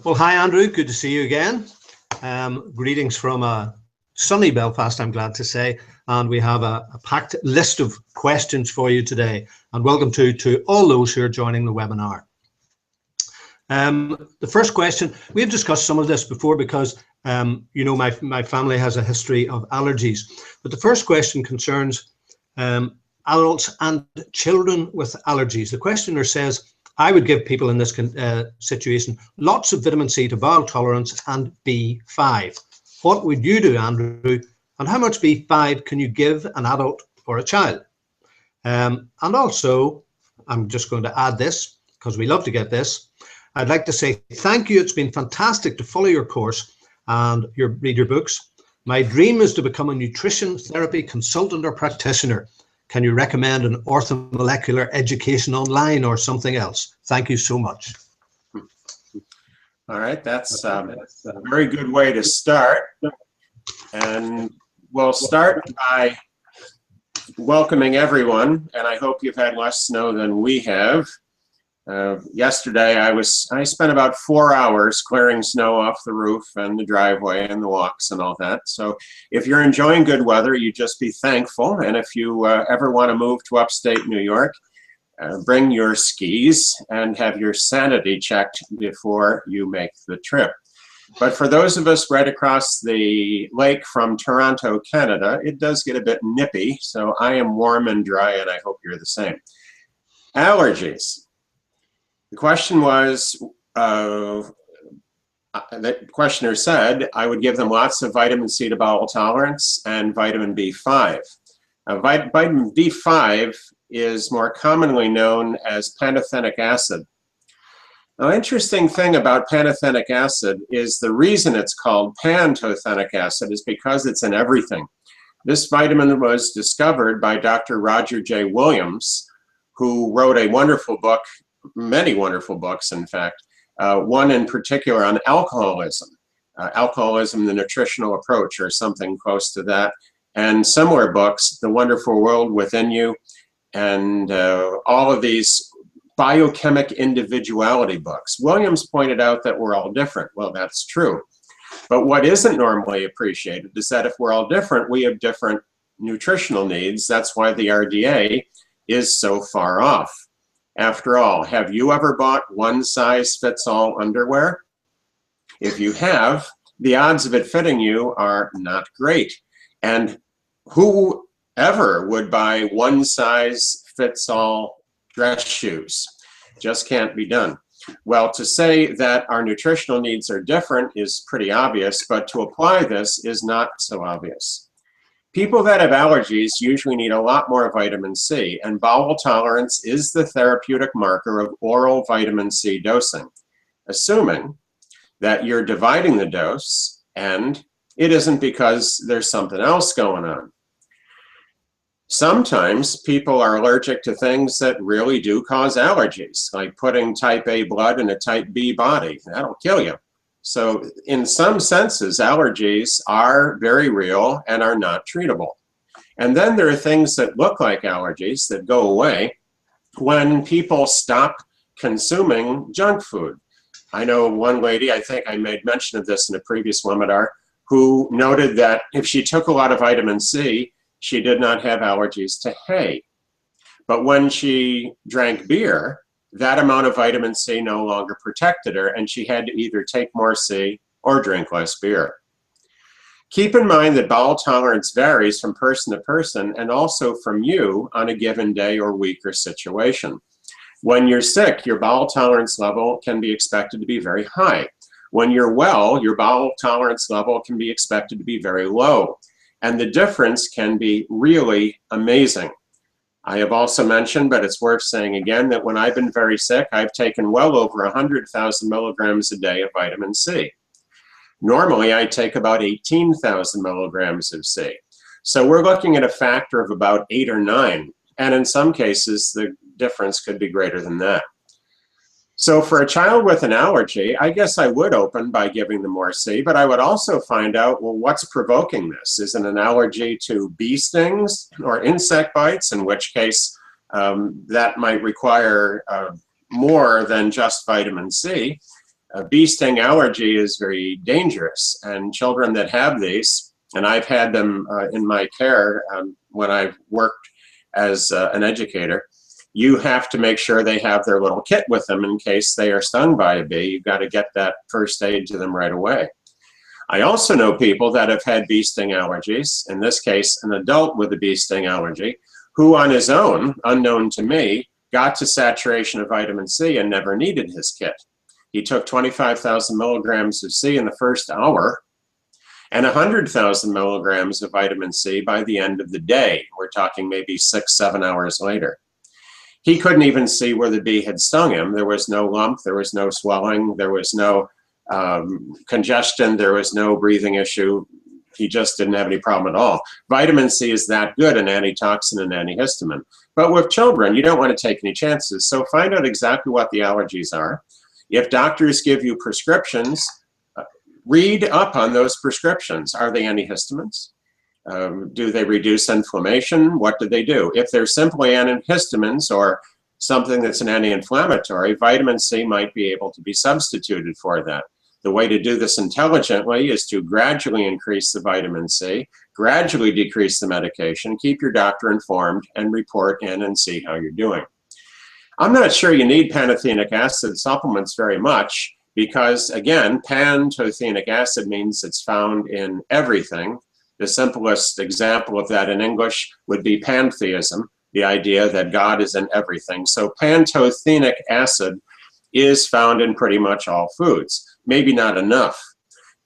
Well, hi, Andrew. Good to see you again. Greetings from sunny Belfast, I'm glad to say. And we have a packed list of questions for you today. And welcome to all those who are joining the webinar. The first question, we've discussed some of this before because, my family has a history of allergies. But the first question concerns adults and children with allergies. The questioner says, I would give people in this situation lots of vitamin C to bowel tolerance and B5. What would you do, Andrew? And how much B5 can you give an adult or a child? And also, I'm just going to add this because we love to get this. I'd like to say thank you. It's been fantastic to follow your course and read your books. My dream is to become a nutrition therapy consultant or practitioner. Can you recommend an orthomolecular education online or something else? Thank you so much. All right, that's a very good way to start. And we'll start by welcoming everyone, and I hope you've had less snow than we have. Yesterday, I spent about 4 hours clearing snow off the roof and the driveway and the walks and all that. So if you're enjoying good weather, you just be thankful. And if you ever want to move to upstate New York, bring your skis and have your sanity checked before you make the trip. But for those of us right across the lake from Toronto, Canada, it does get a bit nippy. So I am warm and dry, and I hope you're the same. Allergies. The question was, the questioner said, I would give them lots of vitamin C to bowel tolerance and vitamin B5. Vitamin B5 is more commonly known as pantothenic acid. Now, interesting thing about pantothenic acid is the reason it's called pantothenic acid is because it's in everything. This vitamin was discovered by Dr. Roger J. Williams, who wrote a wonderful book, many wonderful books, in fact, one in particular on alcoholism, the nutritional approach, or something close to that, and similar books, The Wonderful World Within You, and all of these biochemic individuality books. Williams pointed out that we're all different. Well, that's true. But what isn't normally appreciated is that if we're all different, we have different nutritional needs. That's why the RDA is so far off. After all, have you ever bought one-size-fits-all underwear? If you have, the odds of it fitting you are not great. And whoever would buy one-size-fits-all dress shoes? Just can't be done. Well, to say that our nutritional needs are different is pretty obvious, but to apply this is not so obvious. People that have allergies usually need a lot more vitamin C, and bowel tolerance is the therapeutic marker of oral vitamin C dosing, assuming that you're dividing the dose and it isn't because there's something else going on. Sometimes people are allergic to things that really do cause allergies, like putting type A blood in a type B body. That'll kill you. So in some senses, allergies are very real and are not treatable. And then there are things that look like allergies that go away when people stop consuming junk food. I know one lady, I think I made mention of this in a previous webinar, who noted that if she took a lot of vitamin C, she did not have allergies to hay. But when she drank beer, that amount of vitamin C no longer protected her, and she had to either take more C or drink less beer. Keep in mind that bowel tolerance varies from person to person and also from you on a given day or week or situation. When you're sick, your bowel tolerance level can be expected to be very high. When you're well, your bowel tolerance level can be expected to be very low. And the difference can be really amazing. I have also mentioned, but it's worth saying again, that when I've been very sick, I've taken well over 100,000 milligrams a day of vitamin C. Normally, I take about 18,000 milligrams of C. So we're looking at a factor of about 8 or 9. And in some cases, the difference could be greater than that. So for a child with an allergy, I guess I would open by giving them more C, but I would also find out, well, what's provoking this? Is it an allergy to bee stings or insect bites, in which case that might require more than just vitamin C. A bee sting allergy is very dangerous, and children that have these, and I've had them in my care when I've worked as an educator, you have to make sure they have their little kit with them in case they are stung by a bee. You've got to get that first aid to them right away. I also know people that have had bee sting allergies, in this case, an adult with a bee sting allergy, who on his own, unknown to me, got to saturation of vitamin C and never needed his kit. He took 25,000 milligrams of C in the first hour and 100,000 milligrams of vitamin C by the end of the day. We're talking maybe 6-7 hours later. He couldn't even see where the bee had stung him. There was no lump, there was no swelling, there was no congestion, there was no breathing issue. He just didn't have any problem at all. Vitamin C is that good, an antitoxin and antihistamine. But with children, you don't want to take any chances. So find out exactly what the allergies are. If doctors give you prescriptions, read up on those prescriptions. Are they antihistamines? Do they reduce inflammation? What do they do? If they're simply antihistamines or something that's an anti-inflammatory, vitamin C might be able to be substituted for that. The way to do this intelligently is to gradually increase the vitamin C, gradually decrease the medication, keep your doctor informed, and report in and see how you're doing. I'm not sure you need pantothenic acid supplements very much because, again, pantothenic acid means it's found in everything. The simplest example of that in English would be pantheism, the idea that God is in everything. So pantothenic acid is found in pretty much all foods. Maybe not enough.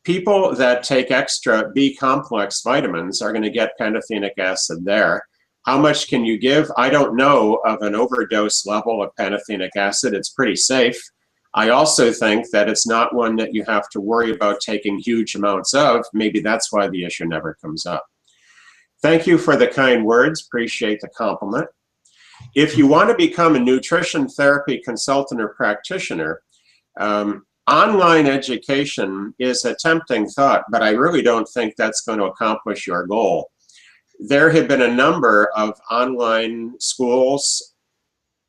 People that take extra B-complex vitamins are going to get pantothenic acid there. How much can you give? I don't know of an overdose level of pantothenic acid. It's pretty safe. I also think that it's not one that you have to worry about taking huge amounts of. Maybe that's why the issue never comes up. Thank you for the kind words. Appreciate the compliment. If you want to become a nutrition therapy consultant or practitioner, online education is a tempting thought, but I really don't think that's going to accomplish your goal. There have been a number of online schools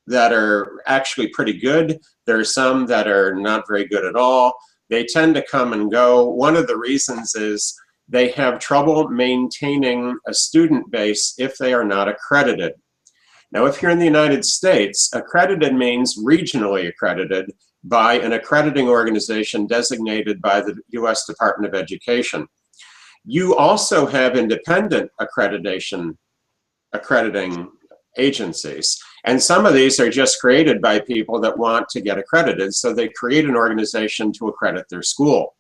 that are actually pretty good. There are some that are not very good at all. They tend to come and go. One of the reasons is they have trouble maintaining a student base if they are not accredited. Now, if you're in the United States, accredited means regionally accredited by an accrediting organization designated by the U.S. Department of Education. You also have independent accrediting agencies. And some of these are just created by people that want to get accredited. So they create an organization to accredit their school.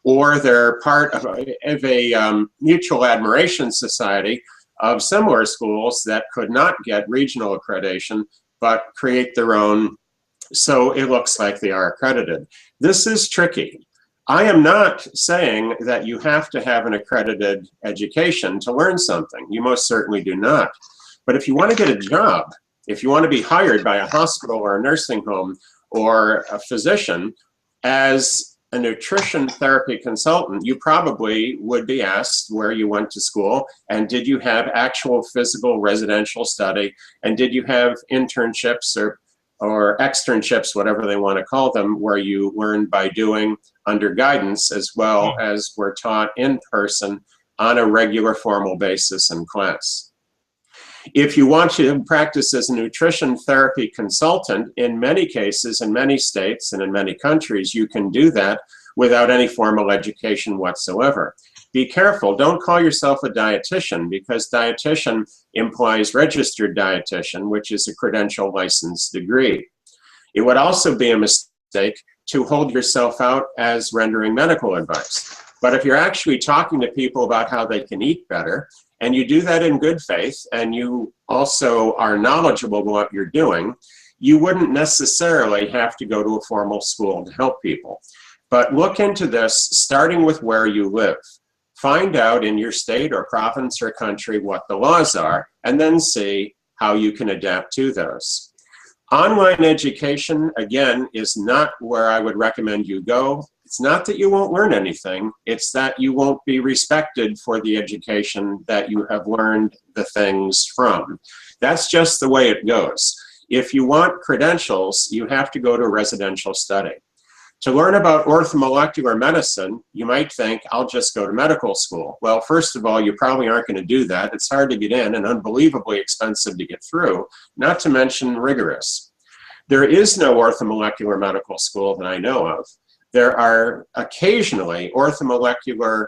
Or they're part of a mutual admiration society of similar schools that could not get regional accreditation, but create their own, so it looks like they are accredited. This is tricky. I am not saying that you have to have an accredited education to learn something. You most certainly do not. But if you want to get a job, if you want to be hired by a hospital or a nursing home or a physician as a nutrition therapy consultant, you probably would be asked where you went to school and did you have actual physical residential study and did you have internships or externships, whatever they want to call them, where you learned by doing under guidance as well as were taught in person on a regular formal basis in class. If you want to practice as a nutrition therapy consultant, in many cases, in many states and in many countries, you can do that without any formal education whatsoever. Be careful, don't call yourself a dietitian because dietitian implies registered dietitian, which is a credential license degree. It would also be a mistake to hold yourself out as rendering medical advice. But if you're actually talking to people about how they can eat better, and you do that in good faith, and you also are knowledgeable about what you're doing, you wouldn't necessarily have to go to a formal school to help people. But look into this, starting with where you live. Find out in your state or province or country what the laws are, and then see how you can adapt to those. Online education, again, is not where I would recommend you go. It's not that you won't learn anything, it's that you won't be respected for the education that you have learned the things from. That's just the way it goes. If you want credentials, you have to go to a residential study. To learn about orthomolecular medicine, you might think, I'll just go to medical school. Well, first of all, you probably aren't going to do that. It's hard to get in and unbelievably expensive to get through, not to mention rigorous. There is no orthomolecular medical school that I know of. There are occasionally orthomolecular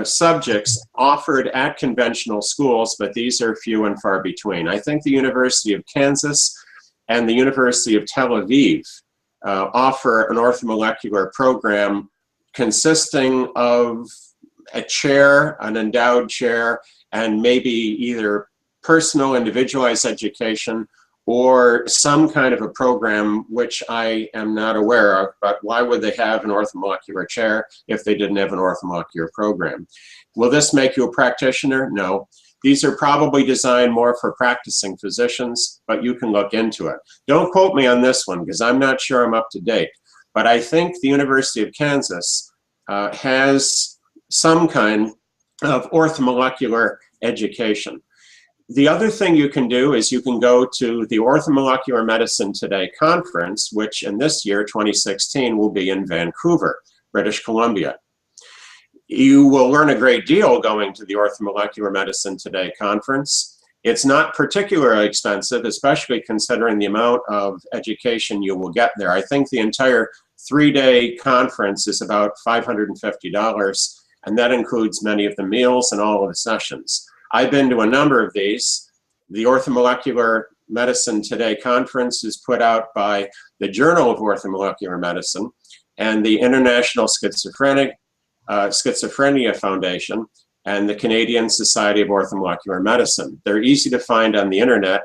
subjects offered at conventional schools, but these are few and far between. I think the University of Kansas and the University of Tel Aviv offer an orthomolecular program consisting of a chair, an endowed chair, and maybe either personal individualized education or some kind of a program which I am not aware of. But why would they have an orthomolecular chair if they didn't have an orthomolecular program? Will this make you a practitioner? No. These are probably designed more for practicing physicians, but you can look into it. Don't quote me on this one because I'm not sure I'm up to date. But I think the University of Kansas has some kind of orthomolecular education. The other thing you can do is you can go to the Orthomolecular Medicine Today conference, which in this year, 2016, will be in Vancouver, British Columbia. You will learn a great deal going to the Orthomolecular Medicine Today conference. It's not particularly expensive, especially considering the amount of education you will get there. I think the entire 3-day conference is about $550, and that includes many of the meals and all of the sessions. I've been to a number of these. The Orthomolecular Medicine Today conference is put out by the Journal of Orthomolecular Medicine and the International Schizophrenia Foundation and the Canadian Society of Orthomolecular Medicine. They're easy to find on the internet,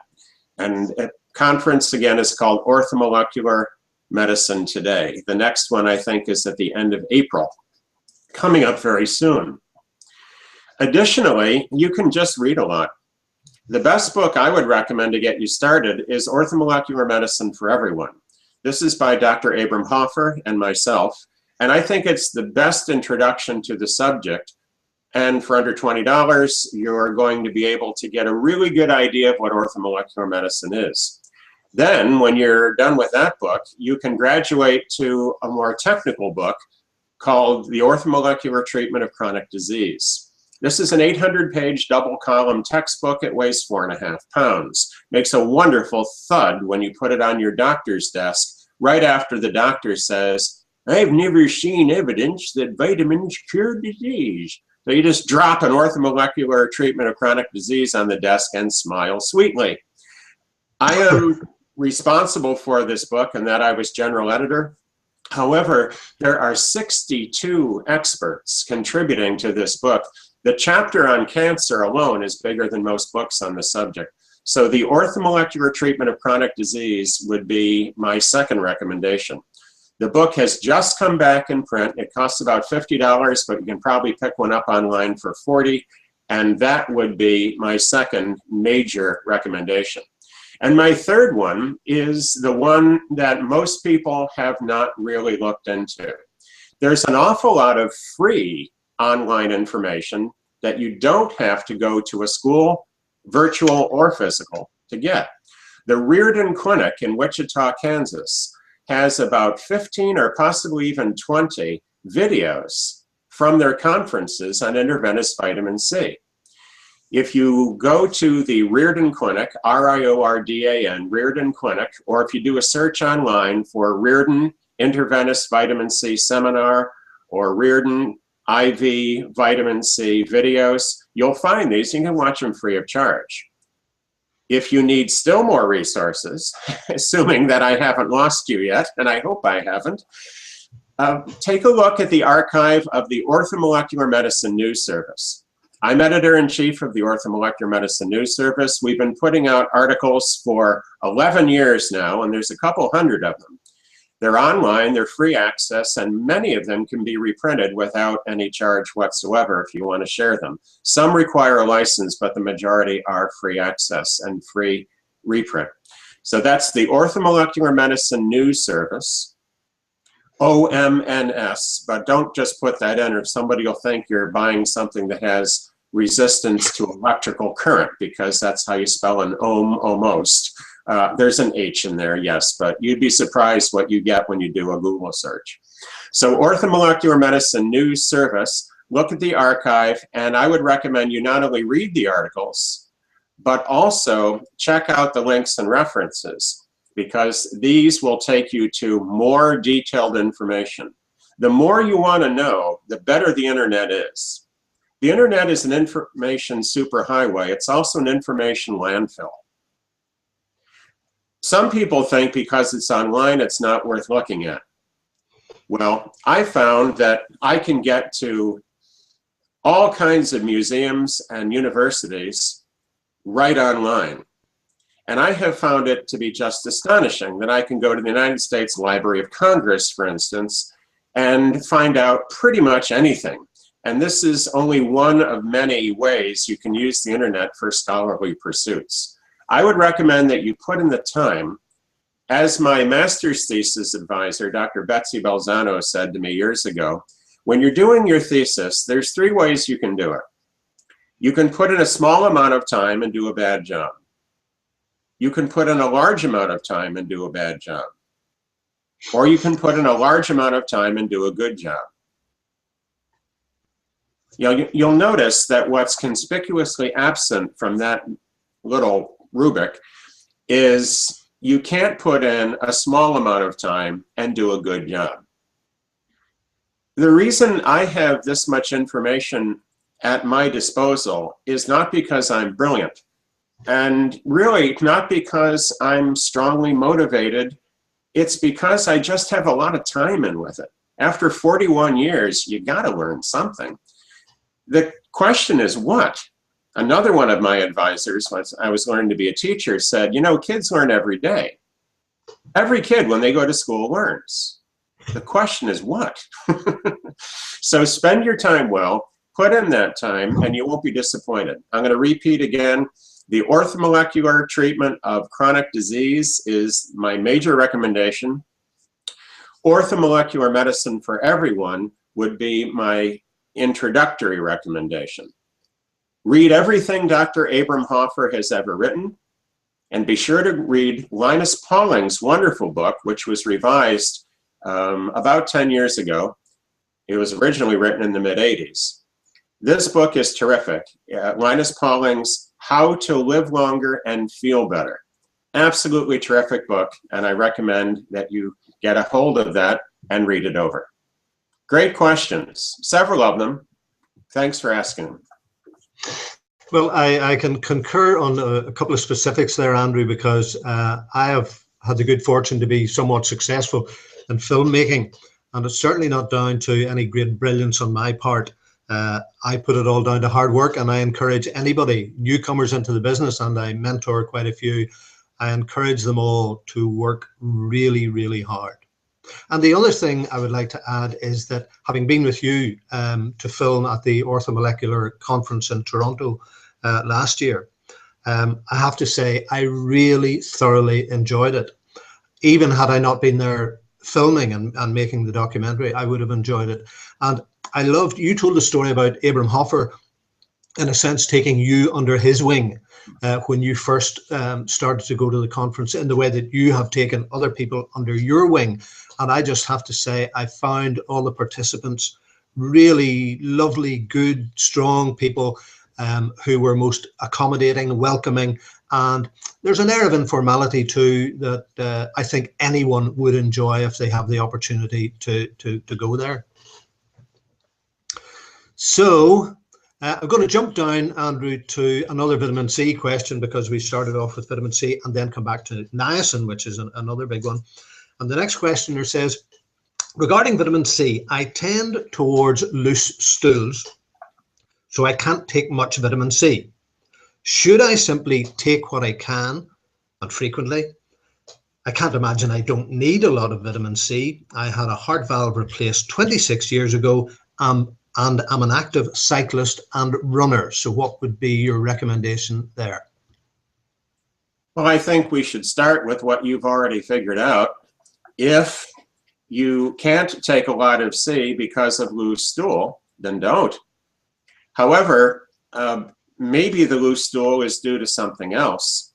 and the conference again is called Orthomolecular Medicine Today. The next one I think is at the end of April, coming up very soon. Additionally, you can just read a lot. The best book I would recommend to get you started is Orthomolecular Medicine for Everyone. This is by Dr. Abram Hoffer and myself, and I think it's the best introduction to the subject. And for under $20, you're going to be able to get a really good idea of what orthomolecular medicine is. Then, when you're done with that book, you can graduate to a more technical book called The Orthomolecular Treatment of Chronic Disease. This is an 800-page double-column textbook. It weighs 4.5 pounds. Makes a wonderful thud when you put it on your doctor's desk right after the doctor says, "I've never seen evidence that vitamins cure disease." So you just drop an orthomolecular treatment of chronic disease on the desk and smile sweetly. I am responsible for this book in that I was general editor. However, there are 62 experts contributing to this book. The chapter on cancer alone is bigger than most books on the subject. So the orthomolecular treatment of chronic disease would be my second recommendation. The book has just come back in print. It costs about $50, but you can probably pick one up online for $40, and that would be my second major recommendation. And my third one is the one that most people have not really looked into. There's an awful lot of free online information that you don't have to go to a school, virtual or physical, to get. The Reardon Clinic in Wichita, Kansas, has about 15 or possibly even 20 videos from their conferences on intravenous vitamin C. If you go to the Reardon Clinic, R-I-O-R-D-A-N, Reardon Clinic, or if you do a search online for Reardon Intravenous Vitamin C Seminar or Reardon IV Vitamin C videos, you'll find these. You can watch them free of charge. If you need still more resources, assuming that I haven't lost you yet, and I hope I haven't, take a look at the archive of the Orthomolecular Medicine News Service. I'm editor-in-chief of the Orthomolecular Medicine News Service. We've been putting out articles for 11 years now, and there's a couple hundred of them. They're online, they're free access, and many of them can be reprinted without any charge whatsoever if you want to share them. Some require a license, but the majority are free access and free reprint. So that's the Orthomolecular Medicine News Service, OMNS, but don't just put that in or somebody will think you're buying something that has resistance to electrical current, because that's how you spell an ohm almost. There's an H in there, yes, but you'd be surprised what you get when you do a Google search. So Orthomolecular Medicine News Service, look at the archive, and I would recommend you not only read the articles, but also check out the links and references, because these will take you to more detailed information. The more you want to know, the better the internet is. The internet is an information superhighway. It's also an information landfill. Some people think because it's online, it's not worth looking at. Well, I found that I can get to all kinds of museums and universities right online. And I have found it to be just astonishing that I can go to the United States Library of Congress, for instance, and find out pretty much anything. And this is only one of many ways you can use the internet for scholarly pursuits. I would recommend that you put in the time. As my master's thesis advisor, Dr. Betsy Balzano, said to me years ago, when you're doing your thesis, there's 3 ways you can do it. You can put in a small amount of time and do a bad job. You can put in a large amount of time and do a bad job. Or you can put in a large amount of time and do a good job. You'll notice that what's conspicuously absent from that little rubric is you can't put in a small amount of time and do a good job. The reason I have this much information at my disposal is not because I'm brilliant, and really not because I'm strongly motivated. It's because I just have a lot of time in with it. After 41 years, you got to learn something. The question is what? Another one of my advisors, when I was learning to be a teacher, said, you know, kids learn every day. Every kid, when they go to school, learns. The question is what? So spend your time well, put in that time, and you won't be disappointed. I'm going to repeat again. The orthomolecular treatment of chronic disease is my major recommendation. Orthomolecular medicine for everyone would be my introductory recommendation. Read everything Dr. Abram Hoffer has ever written, and be sure to read Linus Pauling's wonderful book, which was revised about 10 years ago. It was originally written in the mid-'80s. This book is terrific. Linus Pauling's How to Live Longer and Feel Better. Absolutely terrific book, and I recommend that you get a hold of that and read it over. Great questions, several of them. Thanks for asking them. Well, I can concur on a couple of specifics there, Andrew, because I have had the good fortune to be somewhat successful in filmmaking, and it's certainly not down to any great brilliance on my part. I put it all down to hard work, and I encourage anybody, newcomers into the business, and I mentor quite a few, I encourage them all to work really, really hard. And the other thing I would like to add is that having been with you to film at the Orthomolecular Conference in Toronto last year, I have to say I really thoroughly enjoyed it. Even had I not been there filming and making the documentary, I would have enjoyed it. And I loved, you told the story about Abram Hoffer, in a sense, taking you under his wing when you first started to go to the conference, in the way that you have taken other people under your wing. And I just have to say, I found all the participants really lovely, good, strong people who were most accommodating, welcoming. And there's an air of informality too that I think anyone would enjoy if they have the opportunity to go there. So I'm going to jump down, Andrew, to another vitamin C question, because we started off with vitamin C and then come back to niacin, which is another big one. And the next questioner says, regarding vitamin C, I tend towards loose stools, so I can't take much vitamin C. Should I simply take what I can and frequently? I can't imagine I don't need a lot of vitamin C. I had a heart valve replaced 26 years ago and I'm an active cyclist and runner. So what would be your recommendation there? Well, I think we should start with what you've already figured out. If you can't take a lot of C because of loose stool, then don't. However, maybe the loose stool is due to something else.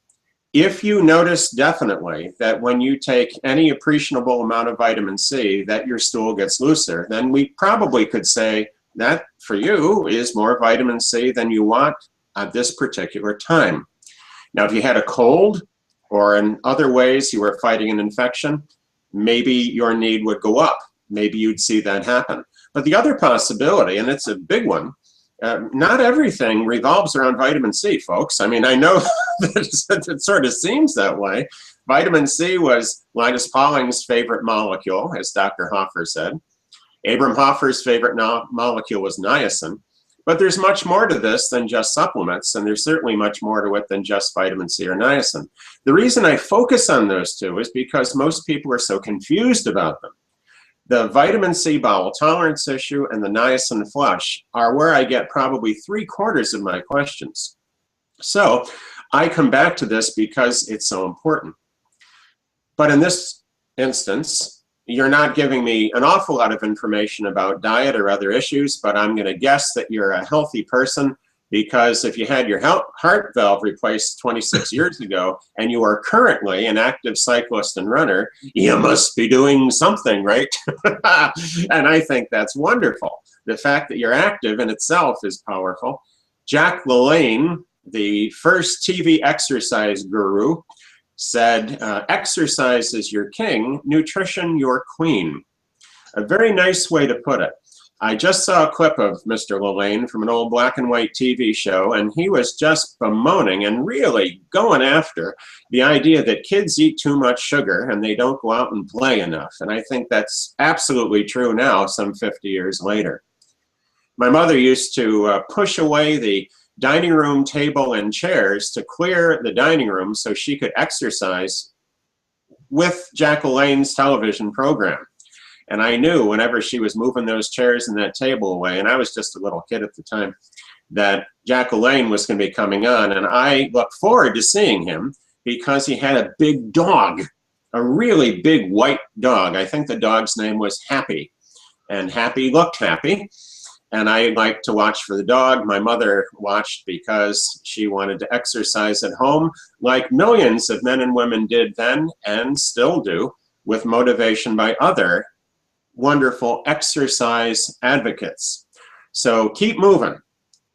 If you notice definitely that when you take any appreciable amount of vitamin C that your stool gets looser, then we probably could say that for you is more vitamin C than you want at this particular time. Now, if you had a cold or in other ways you were fighting an infection, maybe your need would go up. Maybe you'd see that happen. But the other possibility, and it's a big one, not everything revolves around vitamin C, folks. I mean, I know that it sort of seems that way. Vitamin C was Linus Pauling's favorite molecule, as Dr. Hoffer said. Abram Hoffer's favorite molecule was niacin. But there's much more to this than just supplements, and there's certainly much more to it than just vitamin C or niacin. The reason I focus on those two is because most people are so confused about them. The vitamin C bowel tolerance issue and the niacin flush are where I get probably 3/4 of my questions. So I come back to this because it's so important. But in this instance, you're not giving me an awful lot of information about diet or other issues, but I'm going to guess that you're a healthy person, because if you had your heart valve replaced 26 years ago and you are currently an active cyclist and runner, you must be doing something, right? And I think that's wonderful. The fact that you're active in itself is powerful. Jack LaLanne, the first TV exercise guru, said, exercise is your king, nutrition your queen. A very nice way to put it. I just saw a clip of Mr. LaLanne from an old black and white TV show, and he was just bemoaning and really going after the idea that kids eat too much sugar and they don't go out and play enough. And I think that's absolutely true now, some 50 years later. My mother used to push away the dining room table and chairs to clear the dining room so she could exercise with Jack LaLanne's television program. And I knew whenever she was moving those chairs and that table away, and I was just a little kid at the time, that Jack LaLanne was going to be coming on. And I looked forward to seeing him because he had a big dog, a really big white dog. I think the dog's name was Happy. And Happy looked happy. And I liked to watch for the dog. My mother watched because she wanted to exercise at home, like millions of men and women did then and still do, with motivation by other wonderful exercise advocates. So keep moving.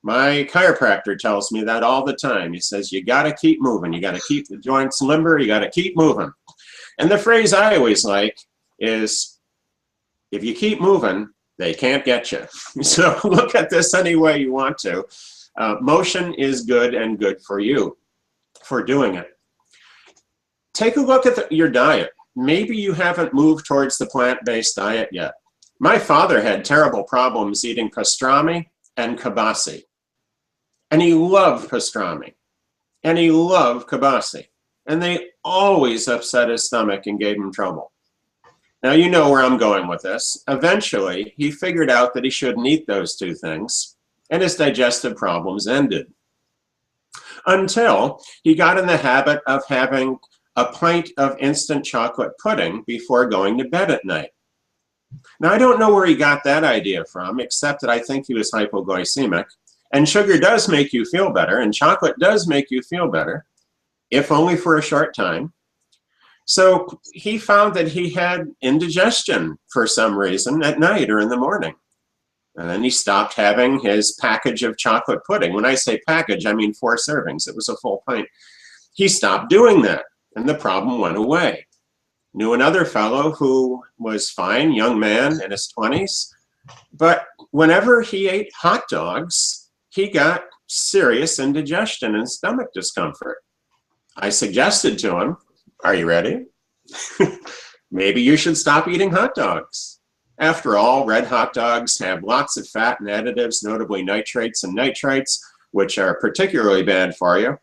My chiropractor tells me that all the time. He says, you got to keep moving. You got to keep the joints limber. You got to keep moving. And the phrase I always like is, if you keep moving, they can't get you. So look at this any way you want to. Motion is good and good for you for doing it. Take a look at your diet. Maybe you haven't moved towards the plant-based diet yet. My father had terrible problems eating pastrami and kibasi. And he loved pastrami. And he loved kibasi. And they always upset his stomach and gave him trouble. Now, you know where I'm going with this. Eventually, he figured out that he shouldn't eat those two things, and his digestive problems ended. Until he got in the habit of having a pint of instant chocolate pudding before going to bed at night. Now, I don't know where he got that idea from, except that I think he was hypoglycemic. And sugar does make you feel better, and chocolate does make you feel better, if only for a short time. So he found that he had indigestion for some reason at night or in the morning. And then he stopped having his package of chocolate pudding. When I say package, I mean 4 servings. It was a full pint. He stopped doing that, and the problem went away. Knew another fellow who was fine, young man in his 20s, but whenever he ate hot dogs, he got serious indigestion and stomach discomfort. I suggested to him, are you ready? Maybe you should stop eating hot dogs. After all, red hot dogs have lots of fat and additives, notably nitrates and nitrites, which are particularly bad for you.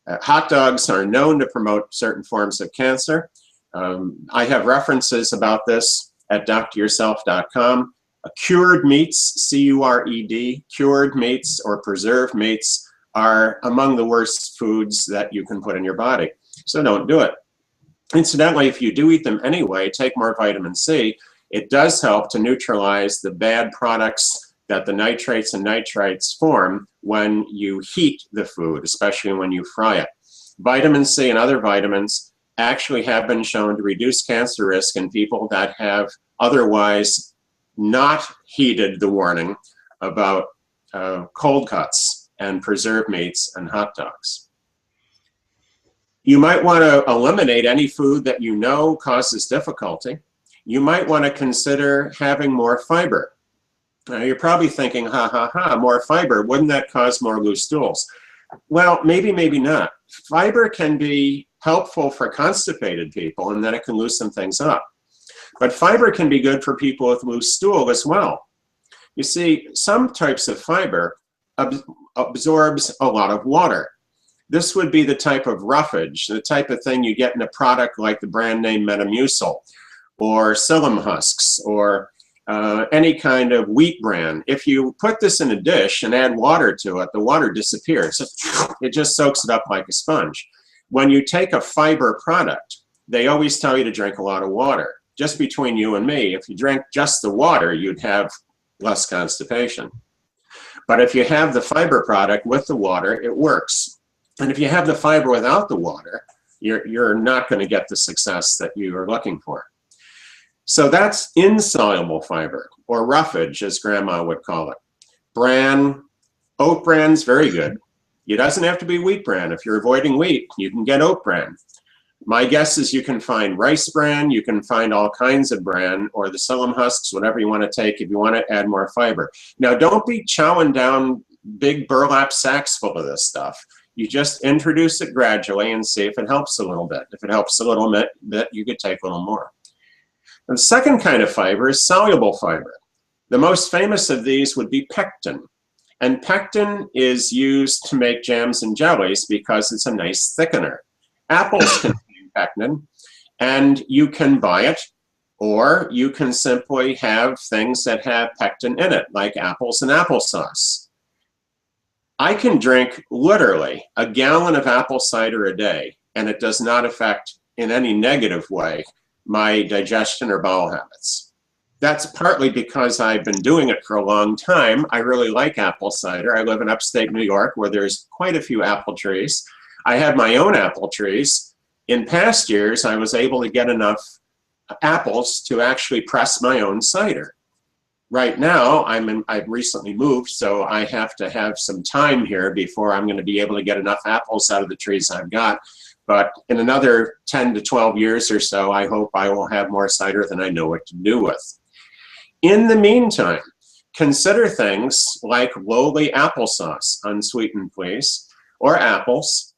Hot dogs are known to promote certain forms of cancer. I have references about this at doctoryourself.com. Cured meats, C-U-R-E-D, cured meats or preserved meats are among the worst foods that you can put in your body. So don't do it. Incidentally, if you do eat them anyway, take more vitamin C. It does help to neutralize the bad products that the nitrates and nitrites form when you heat the food, especially when you fry it. vitamin C and other vitamins actually have been shown to reduce cancer risk in people that have otherwise not heeded the warning about cold cuts and preserved meats and hot dogs. You might want to eliminate any food that you know causes difficulty. You might want to consider having more fiber. Now you're probably thinking, more fiber, wouldn't that cause more loose stools? Well, maybe, maybe not. Fiber can be helpful for constipated people, and then it can loosen things up. But fiber can be good for people with loose stool as well. You see, some types of fiber absorbs a lot of water. This would be the type of roughage, the type of thing you get in a product like the brand name Metamucil, or psyllium husks, or any kind of wheat bran. If you put this in a dish and add water to it, the water disappears. It just soaks it up like a sponge. When you take a fiber product, they always tell you to drink a lot of water. Just between you and me, if you drank just the water, you'd have less constipation. But if you have the fiber product with the water, it works. And if you have the fiber without the water, you're not going to get the success that you are looking for. So that's insoluble fiber, or roughage, as Grandma would call it. Bran, oat bran's very good. It doesn't have to be wheat bran. If you're avoiding wheat, you can get oat bran. My guess is you can find rice bran, you can find all kinds of bran, or the psyllium husks, whatever you want to take if you want to add more fiber. Now, don't be chowing down big burlap sacks full of this stuff. You just introduce it gradually and see if it helps a little bit. If it helps a little bit, you could take a little more. And the second kind of fiber is soluble fiber. The most famous of these would be pectin. And pectin is used to make jams and jellies because it's a nice thickener. Apples contain pectin, and you can buy it, or you can simply have things that have pectin in it, like apples and applesauce. I can drink literally a gallon of apple cider a day, and it does not affect in any negative way my digestion or bowel habits. That's partly because I've been doing it for a long time. I really like apple cider. I live in upstate New York where there's quite a few apple trees. I have my own apple trees. In past years, I was able to get enough apples to actually press my own cider. Right now, I've recently moved, so I have to have some time here before I'm going to be able to get enough apples out of the trees I've got. But in another 10 to 12 years or so, I hope I will have more cider than I know what to do with. In the meantime, consider things like lowly applesauce, unsweetened please, or apples,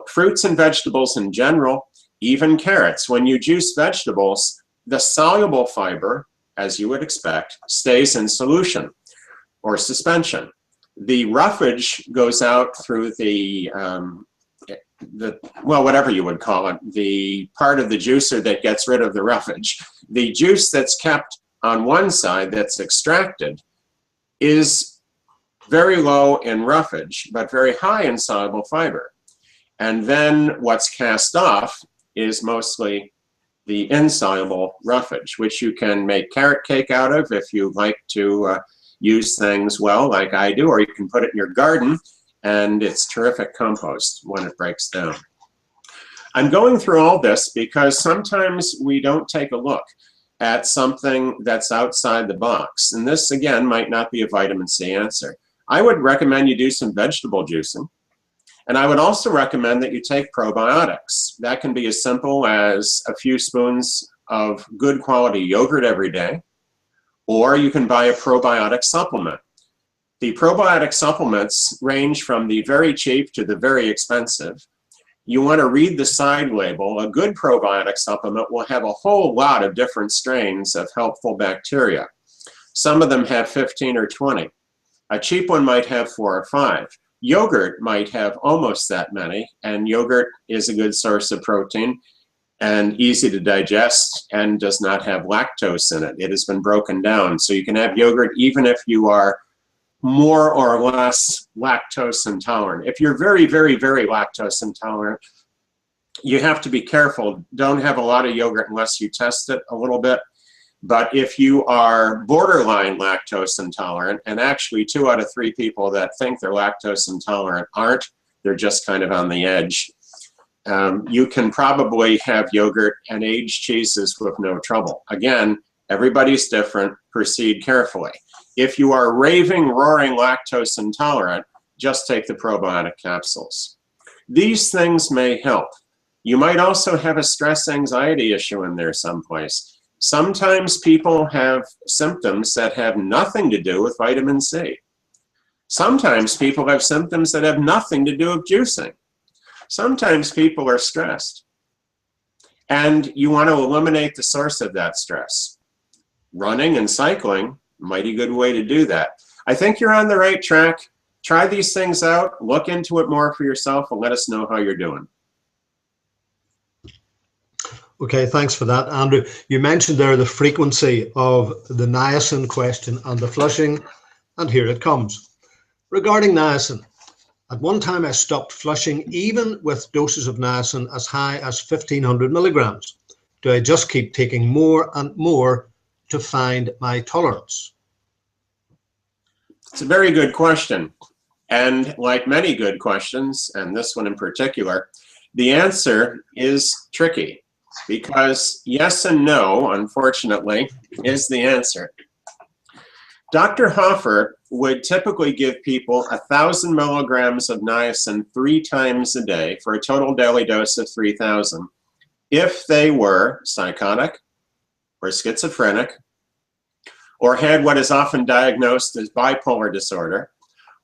fruits and vegetables in general, even carrots. When you juice vegetables, the soluble fiber, as you would expect, stays in solution or suspension. The roughage goes out through well, whatever you would call it, the part of the juicer that gets rid of the roughage. The juice that's kept on one side that's extracted is very low in roughage, but very high in soluble fiber. And then what's cast off is mostly the insoluble roughage, which you can make carrot cake out of if you like to use things well, like I do, or you can put it in your garden, and it's terrific compost when it breaks down. I'm going through all this because sometimes we don't take a look at something that's outside the box. And this, again, might not be a vitamin C answer. I would recommend you do some vegetable juicing. And I would also recommend that you take probiotics. That can be as simple as a few spoons of good quality yogurt every day, or you can buy a probiotic supplement. The probiotic supplements range from the very cheap to the very expensive. You want to read the side label. A good probiotic supplement will have a whole lot of different strains of helpful bacteria. Some of them have 15 or 20. A cheap one might have 4 or 5. Yogurt might have almost that many, and yogurt is a good source of protein and easy to digest and does not have lactose in it. It has been broken down, so you can have yogurt even if you are more or less lactose intolerant. If you're very, very, very lactose intolerant, you have to be careful. Don't have a lot of yogurt unless you test it a little bit. But if you are borderline lactose intolerant, and actually 2 out of 3 people that think they're lactose intolerant aren't, they're just kind of on the edge, you can probably have yogurt and aged cheeses with no trouble. Again, everybody's different. Proceed carefully. If you are raving, roaring lactose intolerant, just take the probiotic capsules. These things may help. You might also have a stress anxiety issue in there someplace. Sometimes people have symptoms that have nothing to do with vitamin C. Sometimes people have symptoms that have nothing to do with juicing. Sometimes people are stressed, and you want to eliminate the source of that stress. Running and cycling, mighty good way to do that. I think you're on the right track. Try these things out, look into it more for yourself, and let us know how you're doing. Okay, thanks for that, Andrew. You mentioned there the frequency of the niacin question and the flushing, and here it comes. Regarding niacin, at one time I stopped flushing even with doses of niacin as high as 1500 milligrams. Do I just keep taking more and more to find my tolerance? It's a very good question. And like many good questions, and this one in particular, the answer is tricky, because yes and no, unfortunately, is the answer. Dr. Hoffer would typically give people 1,000 milligrams of niacin 3 times a day for a total daily dose of 3,000 if they were psychotic or schizophrenic or had what is often diagnosed as bipolar disorder,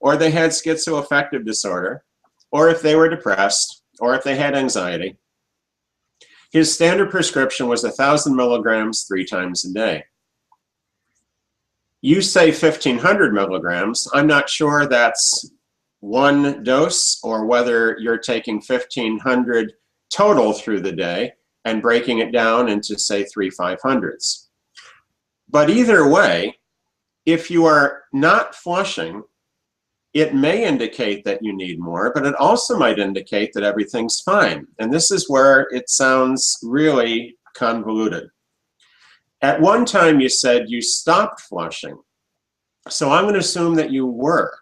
or they had schizoaffective disorder, or if they were depressed, or if they had anxiety. His standard prescription was 1,000 milligrams 3 times a day. You say 1,500 milligrams. I'm not sure that's one dose or whether you're taking 1,500 total through the day and breaking it down into, say, 3 500s. But either way, if you are not flushing, it may indicate that you need more, but it also might indicate that everything's fine. And this is where it sounds really convoluted. At one time you said you stopped flushing, so I'm going to assume that you were.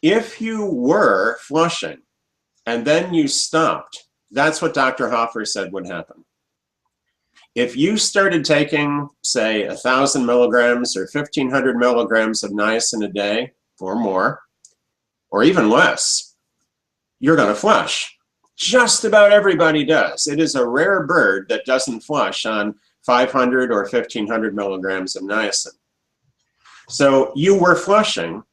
If you were flushing and then you stopped, that's what Dr. Hoffer said would happen. If you started taking, say, 1,000 milligrams or 1,500 milligrams of niacin a day or more, or even less, you're going to flush. Just about everybody does. It is a rare bird that doesn't flush on 500 or 1,500 milligrams of niacin. So you were flushing,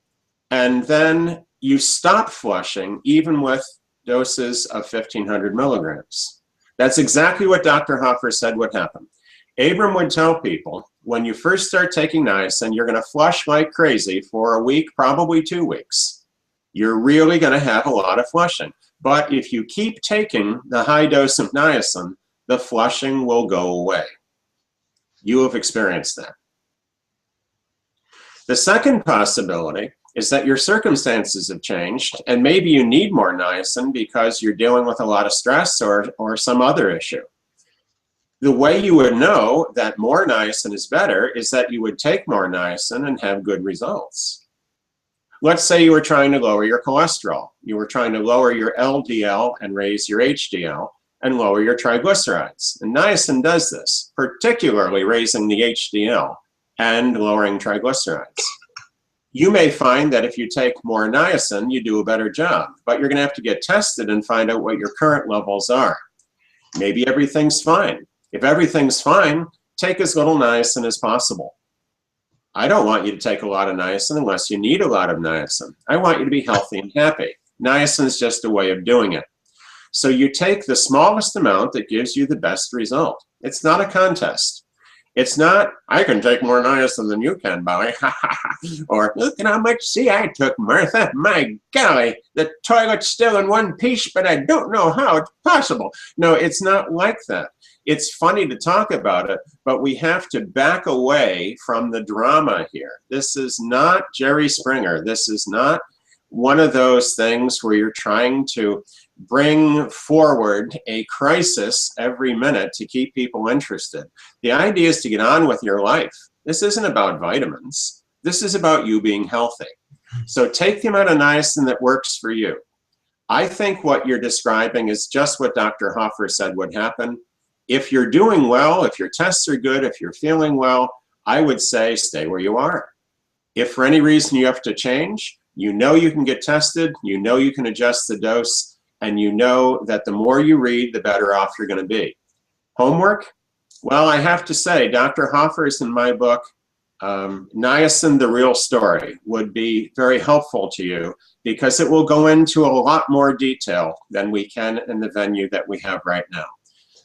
and then you stopped flushing even with doses of 1,500 milligrams. That's exactly what Dr. Hoffer said would happen. Abram would tell people, when you first start taking niacin, you're going to flush like crazy for a week, probably 2 weeks. You're really going to have a lot of flushing. But if you keep taking the high dose of niacin, the flushing will go away. You have experienced that. The second possibility is that your circumstances have changed, and maybe you need more niacin because you're dealing with a lot of stress or some other issue. The way you would know that more niacin is better is that you would take more niacin and have good results. Let's say you were trying to lower your cholesterol. You were trying to lower your LDL and raise your HDL and lower your triglycerides. And niacin does this, particularly raising the HDL and lowering triglycerides. You may find that if you take more niacin, you do a better job, but you're going to have to get tested and find out what your current levels are. Maybe everything's fine. If everything's fine, take as little niacin as possible. I don't want you to take a lot of niacin unless you need a lot of niacin. I want you to be healthy and happy. Niacin is just a way of doing it. So you take the smallest amount that gives you the best result. It's not a contest. It's not, I can take more niacin than you can, Bowie. Or, look at how much C I took, Martha. My golly, the toilet's still in one piece, but I don't know how it's possible. No, it's not like that. It's funny to talk about it, but we have to back away from the drama here. This is not Jerry Springer. This is not one of those things where you're trying to bring forward a crisis every minute to keep people interested. The idea is to get on with your life. This isn't about vitamins. This is about you being healthy. So take the amount of niacin that works for you. I think what you're describing is just what Dr. Hoffer said would happen. If you're doing well, if your tests are good, if you're feeling well, I would say stay where you are. If for any reason you have to change, you know you can get tested, you know you can adjust the dose, and you know that the more you read, the better off you're going to be. Homework? Well, I have to say, Dr. Hoffer's in my book, Niacin, the Real Story, would be very helpful to you because it will go into a lot more detail than we can in the venue that we have right now.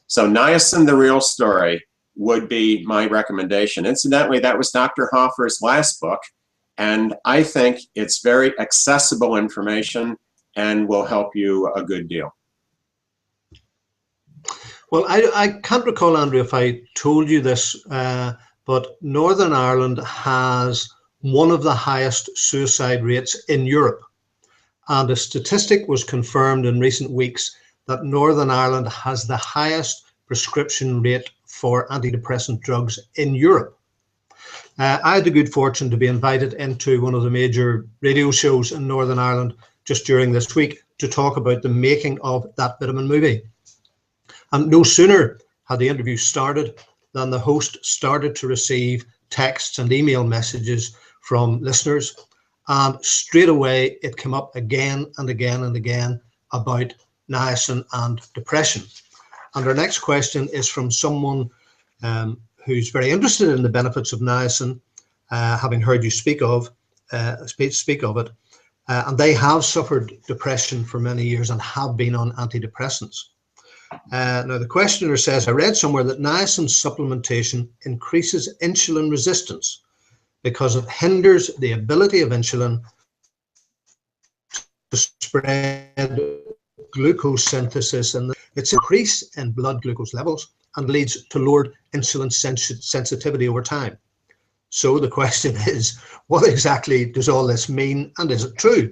So Niacin, the Real Story would be my recommendation. Incidentally, that was Dr. Hoffer's last book, and I think it's very accessible information and will help you a good deal. Well, I can't recall, Andrew, if I told you this, but Northern Ireland has one of the highest suicide rates in Europe. And a statistic was confirmed in recent weeks that Northern Ireland has the highest prescription rate for antidepressant drugs in Europe. I had the good fortune to be invited into one of the major radio shows in Northern Ireland just during this week to talk about the making of That Vitamin Movie. And no sooner had the interview started than the host started to receive texts and email messages from listeners. And straight away, it came up again and again and again about niacin and depression. And our next question is from someone who's very interested in the benefits of niacin, having heard you speak of it. And they have suffered depression for many years and have been on antidepressants. Now, the questioner says, I read somewhere that niacin supplementation increases insulin resistance because it hinders the ability of insulin to spread glucose synthesis, and its increase in blood glucose levels and leads to lowered insulin sensitivity over time. So the question is, what exactly does all this mean, and is it true?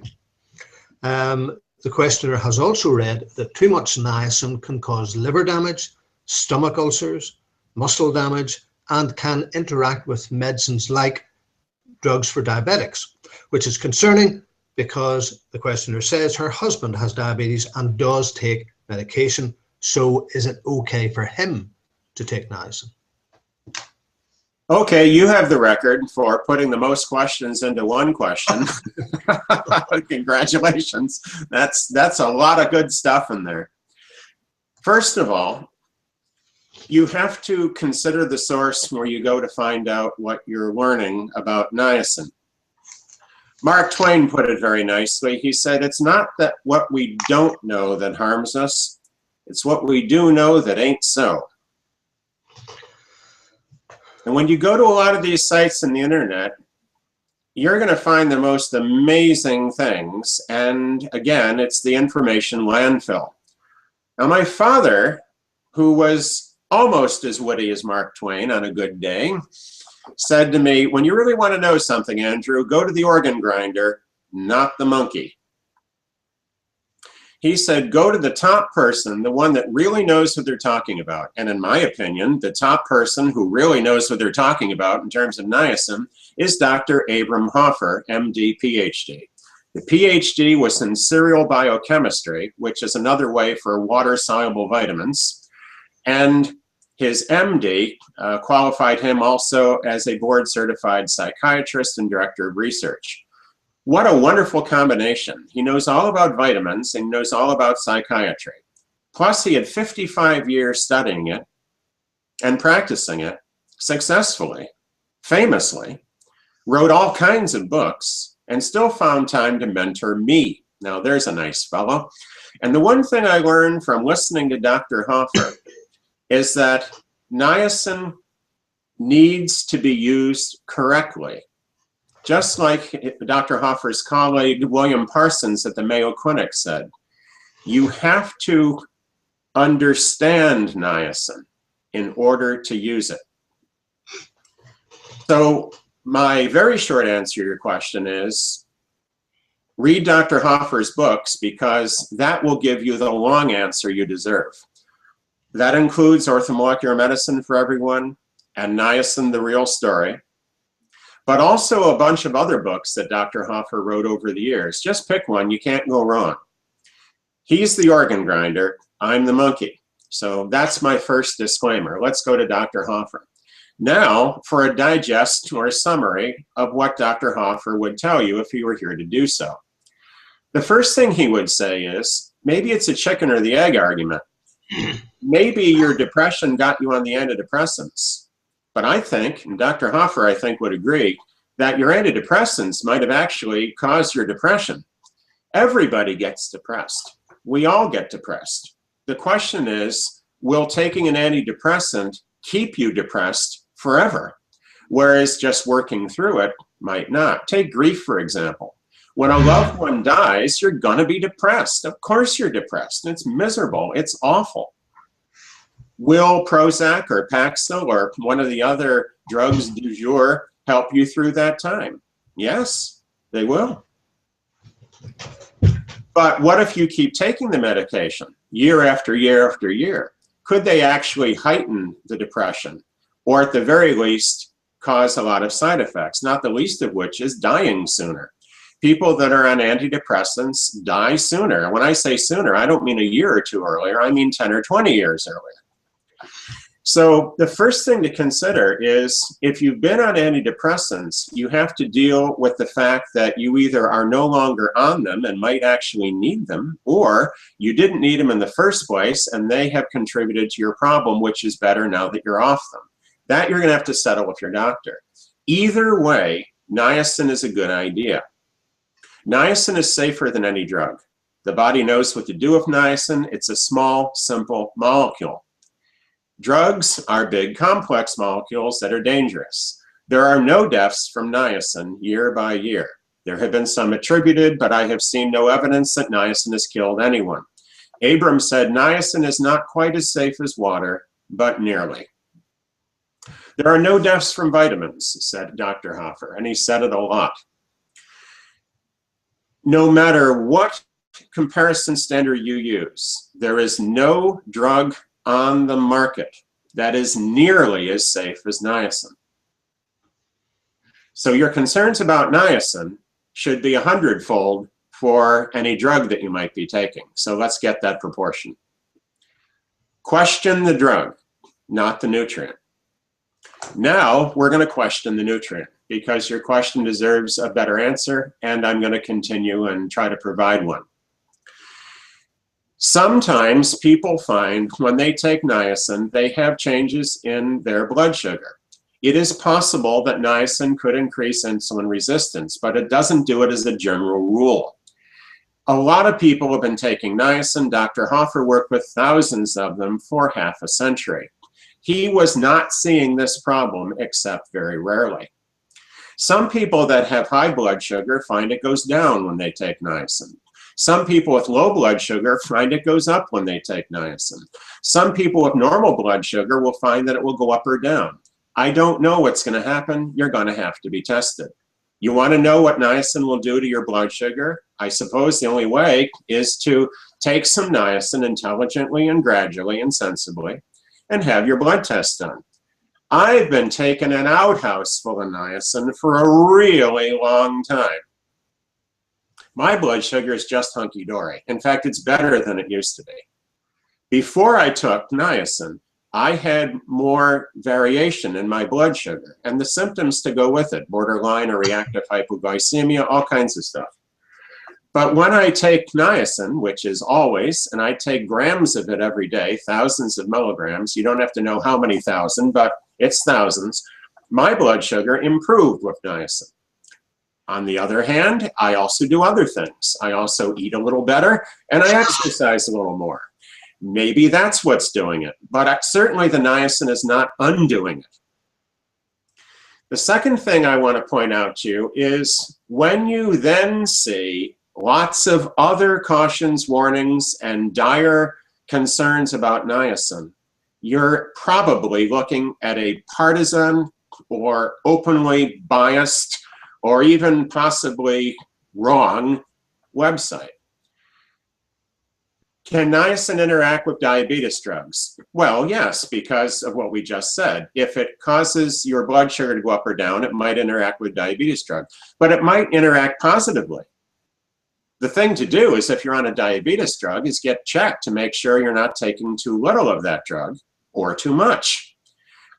The questioner has also read that too much niacin can cause liver damage, stomach ulcers, muscle damage, and can interact with medicines like drugs for diabetics, which is concerning because the questioner says her husband has diabetes and does take medication. So is it okay for him to take niacin? Okay, you have the record for putting the most questions into one question. Congratulations. That's a lot of good stuff in there. First of all, you have to consider the source where you go to find out what you're learning about niacin. Mark Twain put it very nicely. He said, it's not that what we don't know that harms us, it's what we do know that ain't so. And when you go to a lot of these sites on the internet, you're going to find the most amazing things. And again, it's the information landfill. Now, my father, who was almost as witty as Mark Twain on a good day, said to me, when you really want to know something, Andrew, go to the organ grinder, not the monkey. He said, go to the top person, the one that really knows what they're talking about. And in my opinion, the top person who really knows what they're talking about in terms of niacin is Dr. Abram Hoffer, MD, PhD. The PhD was in serial biochemistry, which is another way for water-soluble vitamins. And his MD qualified him also as a board-certified psychiatrist and director of research. What a wonderful combination. He knows all about vitamins and knows all about psychiatry. Plus, he had 55 years studying it and practicing it successfully, famously, wrote all kinds of books, and still found time to mentor me. Now, there's a nice fellow. And the one thing I learned from listening to Dr. Hoffer is that niacin needs to be used correctly. Just like Dr. Hoffer's colleague, William Parsons at the Mayo Clinic said, you have to understand niacin in order to use it. So my very short answer to your question is, read Dr. Hoffer's books because that will give you the long answer you deserve. That includes Orthomolecular Medicine for Everyone and Niacin, the Real Story, but also a bunch of other books that Dr. Hoffer wrote over the years. Just pick one, you can't go wrong. He's the organ grinder, I'm the monkey. So that's my first disclaimer. Let's go to Dr. Hoffer. Now for a digest or a summary of what Dr. Hoffer would tell you if he were here to do so. The first thing he would say is, maybe it's a chicken or the egg argument. Maybe your depression got you on the antidepressants. But I think, and Dr. Hoffer I think would agree, that your antidepressants might have actually caused your depression. Everybody gets depressed. We all get depressed. The question is, will taking an antidepressant keep you depressed forever? Whereas just working through it might not. Take grief, for example. When a loved one dies, you're gonna be depressed. Of course you're depressed. It's miserable, it's awful. Will Prozac or Paxil or one of the other drugs du jour help you through that time? Yes, they will. But what if you keep taking the medication year after year after year? Could they actually heighten the depression, or at the very least cause a lot of side effects, not the least of which is dying sooner? People that are on antidepressants die sooner. And when I say sooner, I don't mean a year or two earlier, I mean 10 or 20 years earlier. So the first thing to consider is, if you've been on antidepressants, you have to deal with the fact that you either are no longer on them and might actually need them, or you didn't need them in the first place and they have contributed to your problem, which is better now that you're off them. That you're gonna have to settle with your doctor. Either way, niacin is a good idea. Niacin is safer than any drug. The body knows what to do with niacin. It's a small, simple molecule. Drugs are big, complex molecules that are dangerous. There are no deaths from niacin year by year. There have been some attributed, but I have seen no evidence that niacin has killed anyone. Abrams said niacin is not quite as safe as water, but nearly. There are no deaths from vitamins, said Dr. Hoffer, and he said it a lot. No matter what comparison standard you use, there is no drug on the market that is nearly as safe as niacin. So your concerns about niacin should be 100-fold for any drug that you might be taking. So let's get that proportion. Question the drug, not the nutrient. Now we're going to question the nutrient, because your question deserves a better answer, and I'm going to continue and try to provide one. Sometimes people find when they take niacin, they have changes in their blood sugar. It is possible that niacin could increase insulin resistance, but it doesn't do it as a general rule. A lot of people have been taking niacin. Dr. Hoffer worked with thousands of them for half a century. He was not seeing this problem except very rarely. Some people that have high blood sugar find it goes down when they take niacin. Some people with low blood sugar find it goes up when they take niacin. Some people with normal blood sugar will find that it will go up or down. I don't know what's going to happen. You're going to have to be tested. You want to know what niacin will do to your blood sugar? I suppose the only way is to take some niacin intelligently and gradually and sensibly and have your blood test done. I've been taking an outhouse full of niacin for a really long time. My blood sugar is just hunky-dory. In fact, it's better than it used to be. Before I took niacin, I had more variation in my blood sugar and the symptoms to go with it, borderline or reactive hypoglycemia, all kinds of stuff. But when I take niacin, which is always, and I take grams of it every day, thousands of milligrams, you don't have to know how many thousand, but it's thousands, my blood sugar improved with niacin. On the other hand, I also do other things. I also eat a little better and I exercise a little more. Maybe that's what's doing it, but certainly the niacin is not undoing it. The second thing I want to point out to you is when you then see lots of other cautions, warnings, and dire concerns about niacin, you're probably looking at a partisan or openly biased or even possibly wrong website. Can niacin interact with diabetes drugs? Well, yes, because of what we just said. If it causes your blood sugar to go up or down, it might interact with diabetes drug, but it might interact positively. The thing to do is, if you're on a diabetes drug, is get checked to make sure you're not taking too little of that drug or too much.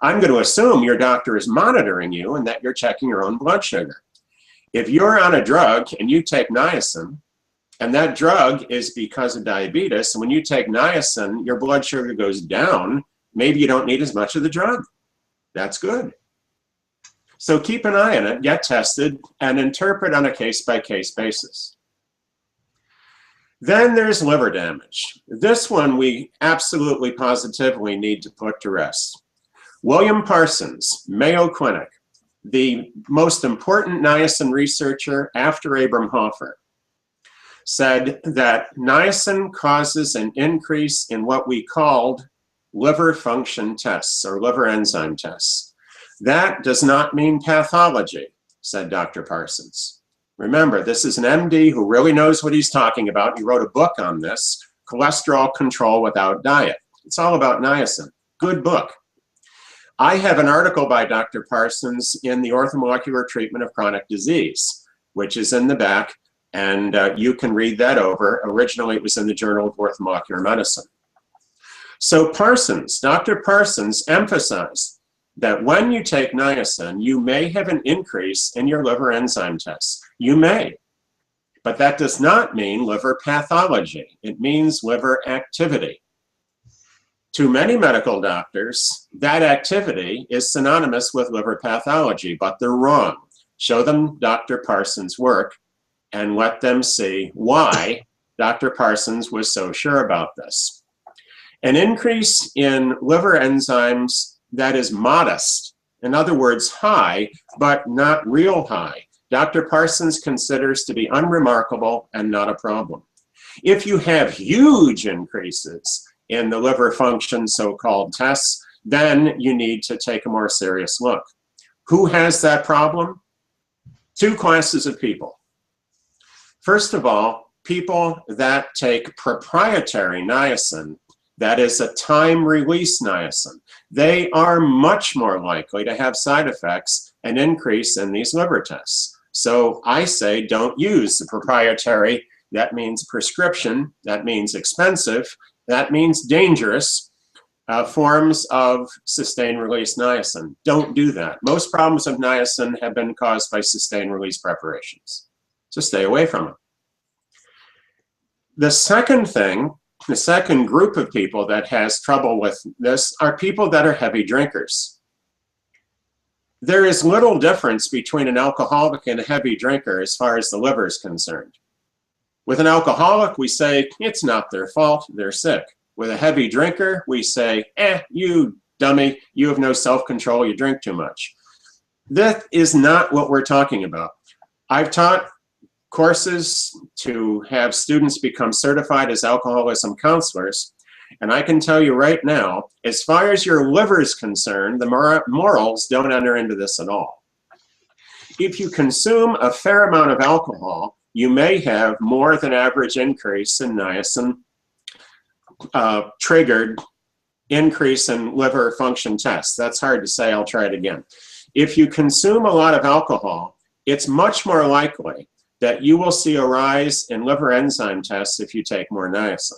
I'm going to assume your doctor is monitoring you and that you're checking your own blood sugar. If you're on a drug and you take niacin, and that drug is because of diabetes, and when you take niacin, your blood sugar goes down, maybe you don't need as much of the drug. That's good. So keep an eye on it, get tested, and interpret on a case-by-case basis. Then there's liver damage. This one we absolutely positively need to put to rest. William Parsons, Mayo Clinic, the most important niacin researcher after Abram Hoffer, said that niacin causes an increase in what we called liver function tests or liver enzyme tests. That does not mean pathology, said Dr. Parsons. Remember, this is an MD who really knows what he's talking about. He wrote a book on this, Cholesterol Control Without Diet. It's all about niacin. Good book. I have an article by Dr. Parsons in the Orthomolecular Treatment of Chronic Disease, which is in the back, and you can read that over. Originally, it was in the Journal of Orthomolecular Medicine. So Parsons, Dr. Parsons emphasized that when you take niacin, you may have an increase in your liver enzyme tests. You may, but that does not mean liver pathology. It means liver activity. To many medical doctors, that activity is synonymous with liver pathology, but they're wrong. Show them Dr. Parsons' work and let them see why Dr. Parsons was so sure about this. An increase in liver enzymes that is modest, in other words, high, but not real high, Dr. Parsons considers to be unremarkable and not a problem. If you have huge increases in the liver function so-called tests, then you need to take a more serious look. Who has that problem? Two classes of people. First of all, people that take proprietary niacin, that is a time-release niacin. They are much more likely to have side effects and increase in these liver tests. So I say don't use the proprietary. That means prescription, that means expensive, that means dangerous forms of sustained-release niacin. Don't do that. Most problems of niacin have been caused by sustained-release preparations. So stay away from it. The second thing, the second group of people that has trouble with this are people that are heavy drinkers. There is little difference between an alcoholic and a heavy drinker as far as the liver is concerned. With an alcoholic, we say, it's not their fault, they're sick. With a heavy drinker, we say, you dummy, you have no self-control, you drink too much. That is not what we're talking about. I've taught courses to have students become certified as alcoholism counselors, and I can tell you right now, as far as your liver is concerned, the morals don't enter into this at all. If you consume a fair amount of alcohol, you may have more than average increase in niacin triggered increase in liver function tests. That's hard to say, I'll try it again. If you consume a lot of alcohol, it's much more likely that you will see a rise in liver enzyme tests if you take more niacin.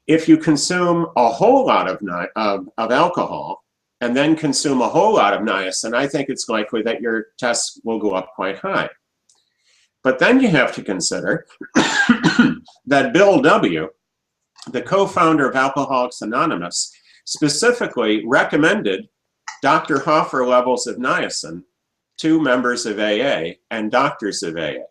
If you consume a whole lot of alcohol and then consume a whole lot of niacin, I think it's likely that your tests will go up quite high. But then you have to consider that Bill W., the co-founder of Alcoholics Anonymous, specifically recommended Dr. Hoffer levels of niacin to members of AA and doctors of AA.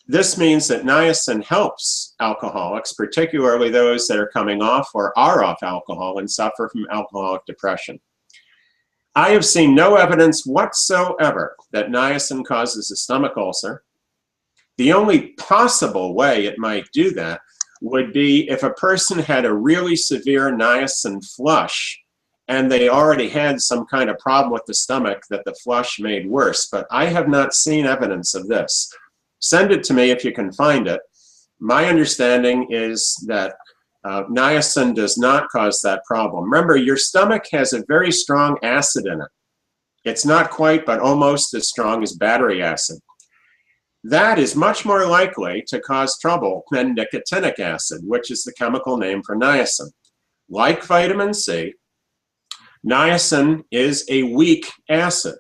This means that niacin helps alcoholics, particularly those that are coming off or are off alcohol and suffer from alcoholic depression. I have seen no evidence whatsoever that niacin causes a stomach ulcer. The only possible way it might do that would be if a person had a really severe niacin flush and they already had some kind of problem with the stomach that the flush made worse, but I have not seen evidence of this. Send it to me if you can find it. My understanding is that niacin does not cause that problem. Remember, your stomach has a very strong acid in it. It's not quite, but almost as strong as battery acid. that is much more likely to cause trouble than nicotinic acid, which is the chemical name for niacin. Like vitamin C, niacin is a weak acid.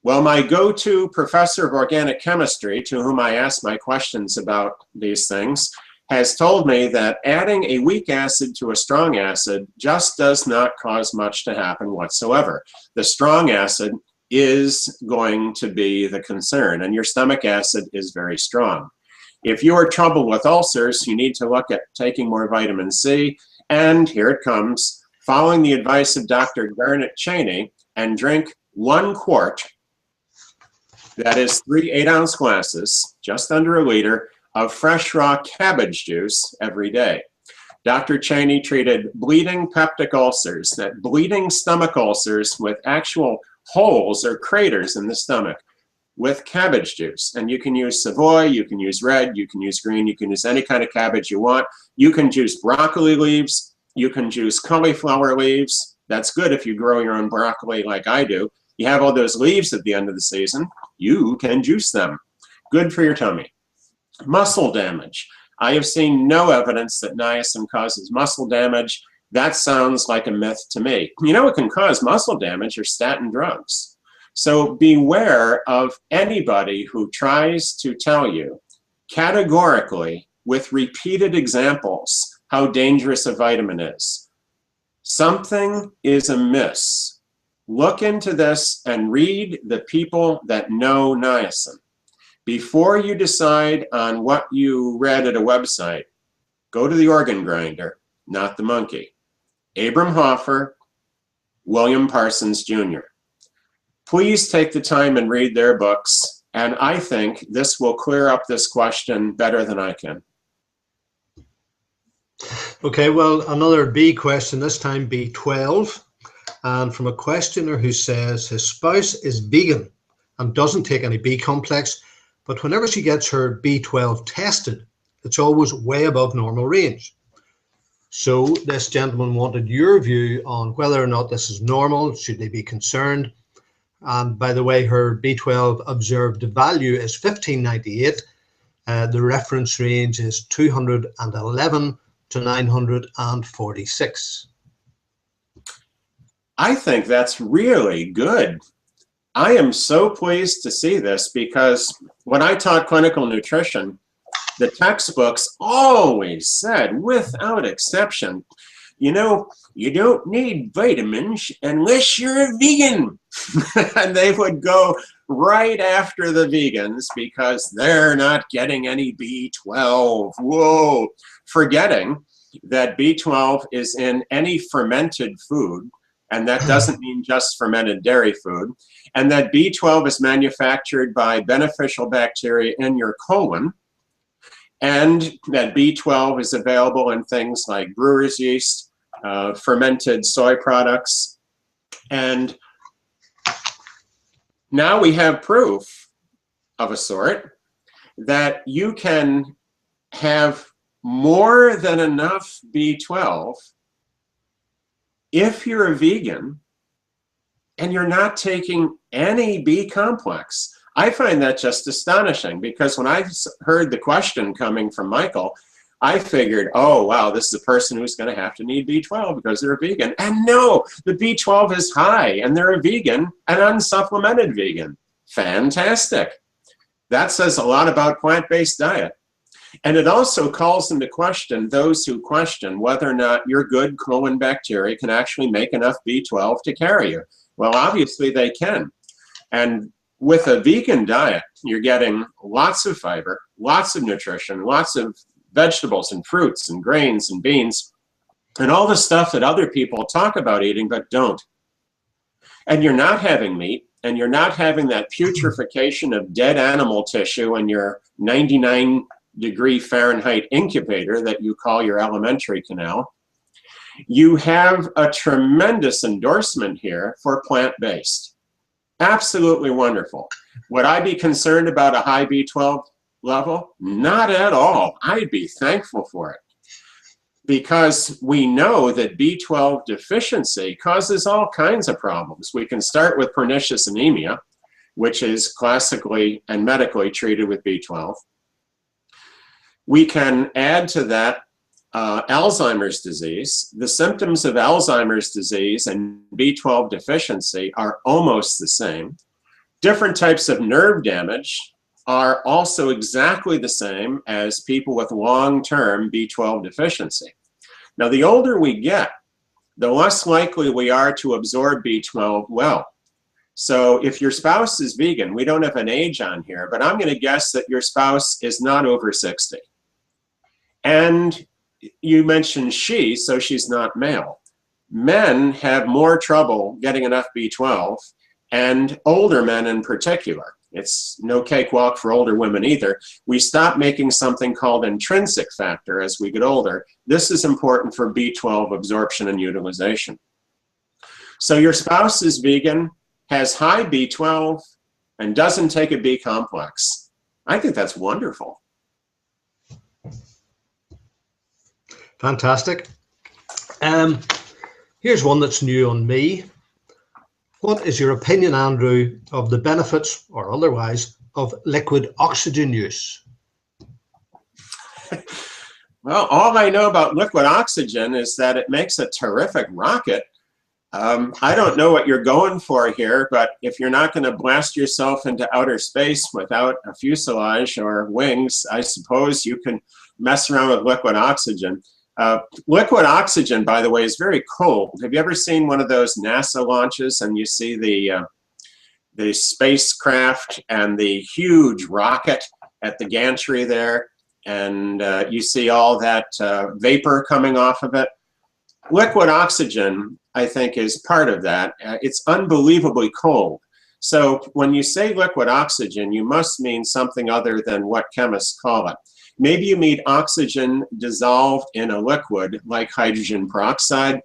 Well, my go-to professor of organic chemistry, to whom I ask my questions about these things, has told me that adding a weak acid to a strong acid just does not cause much to happen whatsoever. The strong acid is going to be the concern, and your stomach acid is very strong. If you are troubled with ulcers, you need to look at taking more vitamin C, and here it comes, following the advice of Dr. Garnet Cheney, and drink 1 quart, that is 3 8-ounce glasses, just under a liter, of fresh raw cabbage juice every day. Dr. Cheney treated bleeding peptic ulcers, that bleeding stomach ulcers with actual holes or craters in the stomach, with cabbage juice. And you can use Savoy, you can use red, you can use green, you can use any kind of cabbage you want. You can juice broccoli leaves, you can juice cauliflower leaves. That's good if you grow your own broccoli like I do. You have all those leaves at the end of the season, you can juice them. Good for your tummy. Muscle damage. I have seen no evidence that niacin causes muscle damage. That sounds like a myth to me. You know what can cause muscle damage are statin drugs. So beware of anybody who tries to tell you categorically with repeated examples how dangerous a vitamin is. Something is amiss. Look into this and read the people that know niacin. Before you decide on what you read at a website, go to the organ grinder, not the monkey. Abram Hoffer, William Parsons Jr. Please take the time and read their books, and I think this will clear up this question better than I can. Okay, well, another B question, this time B12, and from a questioner who says his spouse is vegan and doesn't take any B complex, but whenever she gets her B12 tested, it's always way above normal range. So this gentleman wanted your view on whether or not this is normal. Should they be concerned? And by the way, her B12 observed value is 1598. The reference range is 211 to 946. I think that's really good. I am so pleased to see this because when I taught clinical nutrition, the textbooks always said, without exception, you know, you don't need vitamins unless you're a vegan. And they would go right after the vegans because they're not getting any B12. Whoa, forgetting that B12 is in any fermented food, and that doesn't mean just fermented dairy food, and that B12 is manufactured by beneficial bacteria in your colon, and that B12 is available in things like brewer's yeast, fermented soy products, and now we have proof of a sort that you can have more than enough B12 if you're a vegan and you're not taking any B complex. I find that just astonishing because when I heard the question coming from Michael, I figured, oh, wow, this is a person who's going to have to need B12 because they're a vegan. And no, the B12 is high and they're a vegan, an unsupplemented vegan. Fantastic. That says a lot about plant-based diet. And it also calls into question those who question whether or not your good colon bacteria can actually make enough B12 to carry you. Well, obviously they can. And with a vegan diet, you're getting lots of fiber, lots of nutrition, lots of vegetables and fruits and grains and beans, and all the stuff that other people talk about eating but don't. And you're not having meat, and you're not having that putrefaction of dead animal tissue in your 99-degree Fahrenheit incubator that you call your alimentary canal. You have a tremendous endorsement here for plant-based. Absolutely wonderful. Would I be concerned about a high B12 level? Not at all. I'd be thankful for it because we know that B12 deficiency causes all kinds of problems. We can start with pernicious anemia. which is classically and medically treated with B12. We can add to that Alzheimer's disease. The symptoms of Alzheimer's disease and B12 deficiency are almost the same. Different types of nerve damage are also exactly the same as people with long-term B12 deficiency. Now, the older we get, the less likely we are to absorb B12 well. So if your spouse is vegan, we don't have an age on here, but I'm going to guess that your spouse is not over 60. And you mentioned she, so she's not male. Men have more trouble getting enough B12, and older men in particular. It's no cakewalk for older women either. We stop making something called intrinsic factor as we get older. This is important for B12 absorption and utilization. So your spouse is vegan, has high B12, and doesn't take a B complex. I think that's wonderful. Fantastic. Here's one that's new on me. What is your opinion, Andrew, of the benefits, or otherwise, of liquid oxygen use? Well, all I know about liquid oxygen is that it makes a terrific rocket. I don't know what you're going for here, but if you're not going to blast yourself into outer space without a fuselage or wings, I suppose you can mess around with liquid oxygen. Liquid oxygen, by the way, is very cold. Have you ever seen one of those NASA launches and you see the spacecraft and the huge rocket at the gantry there, and you see all that vapor coming off of it? Liquid oxygen, I think, is part of that. It's unbelievably cold. So when you say liquid oxygen, you must mean something other than what chemists call it. Maybe you mean oxygen dissolved in a liquid like hydrogen peroxide.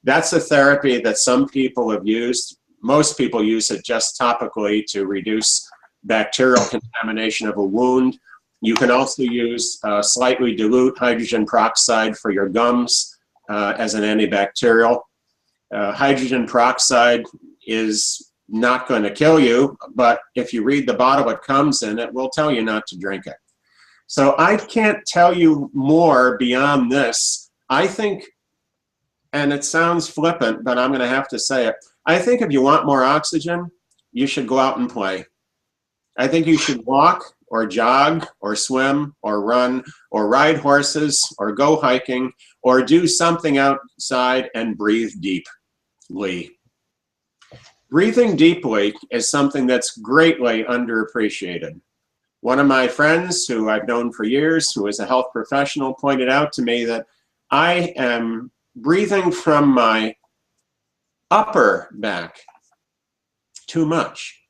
That's a therapy that some people have used. Most people use it just topically to reduce bacterial contamination of a wound. You can also use slightly dilute hydrogen peroxide for your gums as an antibacterial. Hydrogen peroxide is not going to kill you, but if you read the bottle it comes in, it will tell you not to drink it. So I can't tell you more beyond this. I think, and it sounds flippant, but I'm going to have to say it, I think if you want more oxygen, you should go out and play. I think you should walk or jog or swim or run or ride horses or go hiking or do something outside and breathe deeply. Breathing deeply is something that's greatly underappreciated. One of my friends who I've known for years, who is a health professional, pointed out to me that I am breathing from my upper back too much.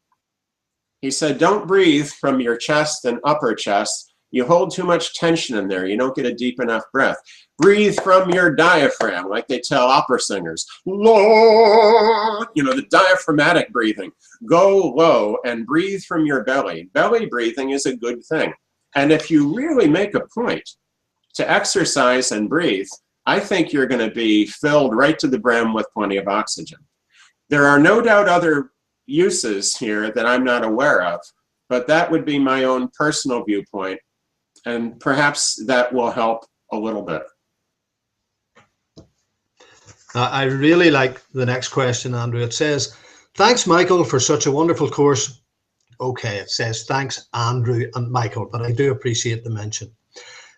He said, don't breathe from your chest and upper chest. You hold too much tension in there. You don't get a deep enough breath. Breathe from your diaphragm, like they tell opera singers. Lord, you know, the diaphragmatic breathing. Go low and breathe from your belly. Belly breathing is a good thing. And if you really make a point to exercise and breathe, I think you're going to be filled right to the brim with plenty of oxygen. There are no doubt other uses here that I'm not aware of, but that would be my own personal viewpoint, and perhaps that will help a little bit. I really like the next question, Andrew. It says, thanks, Michael, for such a wonderful course. Okay, it says, thanks, Andrew and Michael, but I do appreciate the mention.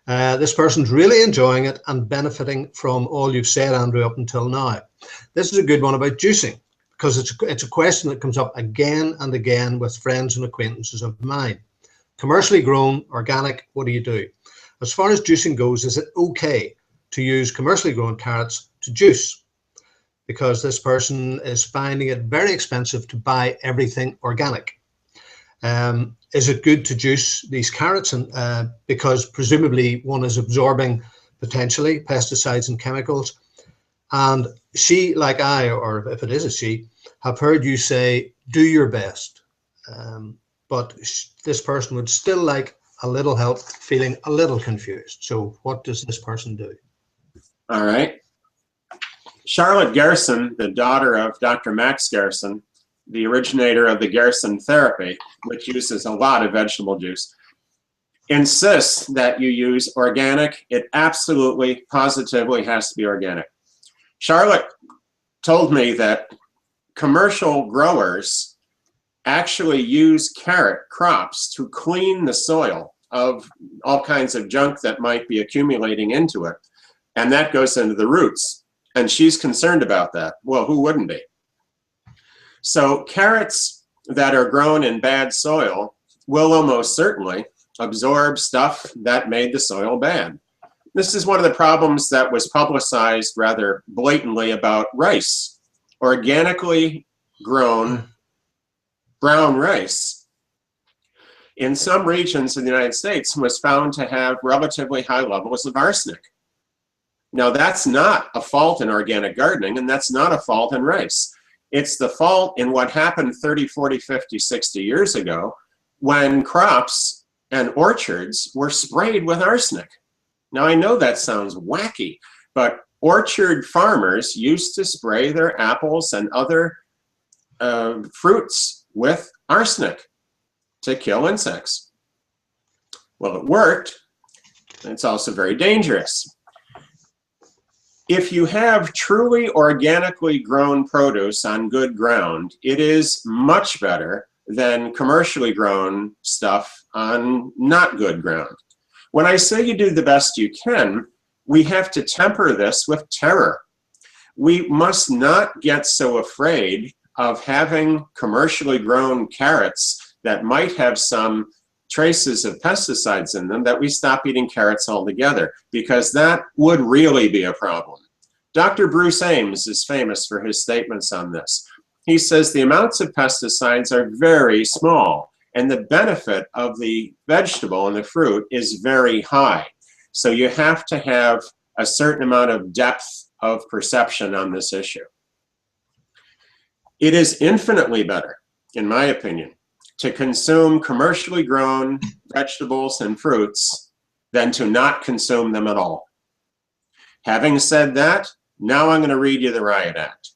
This person's really enjoying it and benefiting from all you've said, Andrew, up until now. This is a good one about juicing, because it's a question that comes up again and again with friends and acquaintances of mine. Commercially grown, organic, what do you do? As far as juicing goes, is it okay to use commercially grown carrots to juice? Because this person is finding it very expensive to buy everything organic. Is it good to juice these carrots? And because presumably one is absorbing potentially pesticides and chemicals. And she, like I, or if it is a she, have heard you say, do your best. But this person would still like a little help, feeling a little confused. So what does this person do? All right. Charlotte Gerson, the daughter of Dr. Max Gerson, the originator of the Gerson therapy, which uses a lot of vegetable juice, insists that you use organic. It absolutely, positively has to be organic. Charlotte told me that commercial growers actually use carrot crops to clean the soil of all kinds of junk that might be accumulating into it. And that goes into the roots. And she's concerned about that. Well, who wouldn't be? So carrots that are grown in bad soil will almost certainly absorb stuff that made the soil bad. This is one of the problems that was publicized rather blatantly about rice. Organically grown brown rice in some regions in the United States was found to have relatively high levels of arsenic. Now, that's not a fault in organic gardening, and that's not a fault in rice. It's the fault in what happened 30, 40, 50, 60 years ago when crops and orchards were sprayed with arsenic. Now, I know that sounds wacky, but orchard farmers used to spray their apples and other fruits with arsenic to kill insects. Well, it worked. It's also very dangerous. If you have truly organically grown produce on good ground, it is much better than commercially grown stuff on not good ground. When I say you do the best you can, we have to temper this with terror. We must not get so afraid of having commercially grown carrots that might have some traces of pesticides in them that we stop eating carrots altogether, because that would really be a problem. Dr. Bruce Ames is famous for his statements on this. He says the amounts of pesticides are very small, and the benefit of the vegetable and the fruit is very high. So you have to have a certain amount of depth of perception on this issue. It is infinitely better, in my opinion, to consume commercially grown vegetables and fruits than to not consume them at all. Having said that, now I'm going to read you the Riot Act.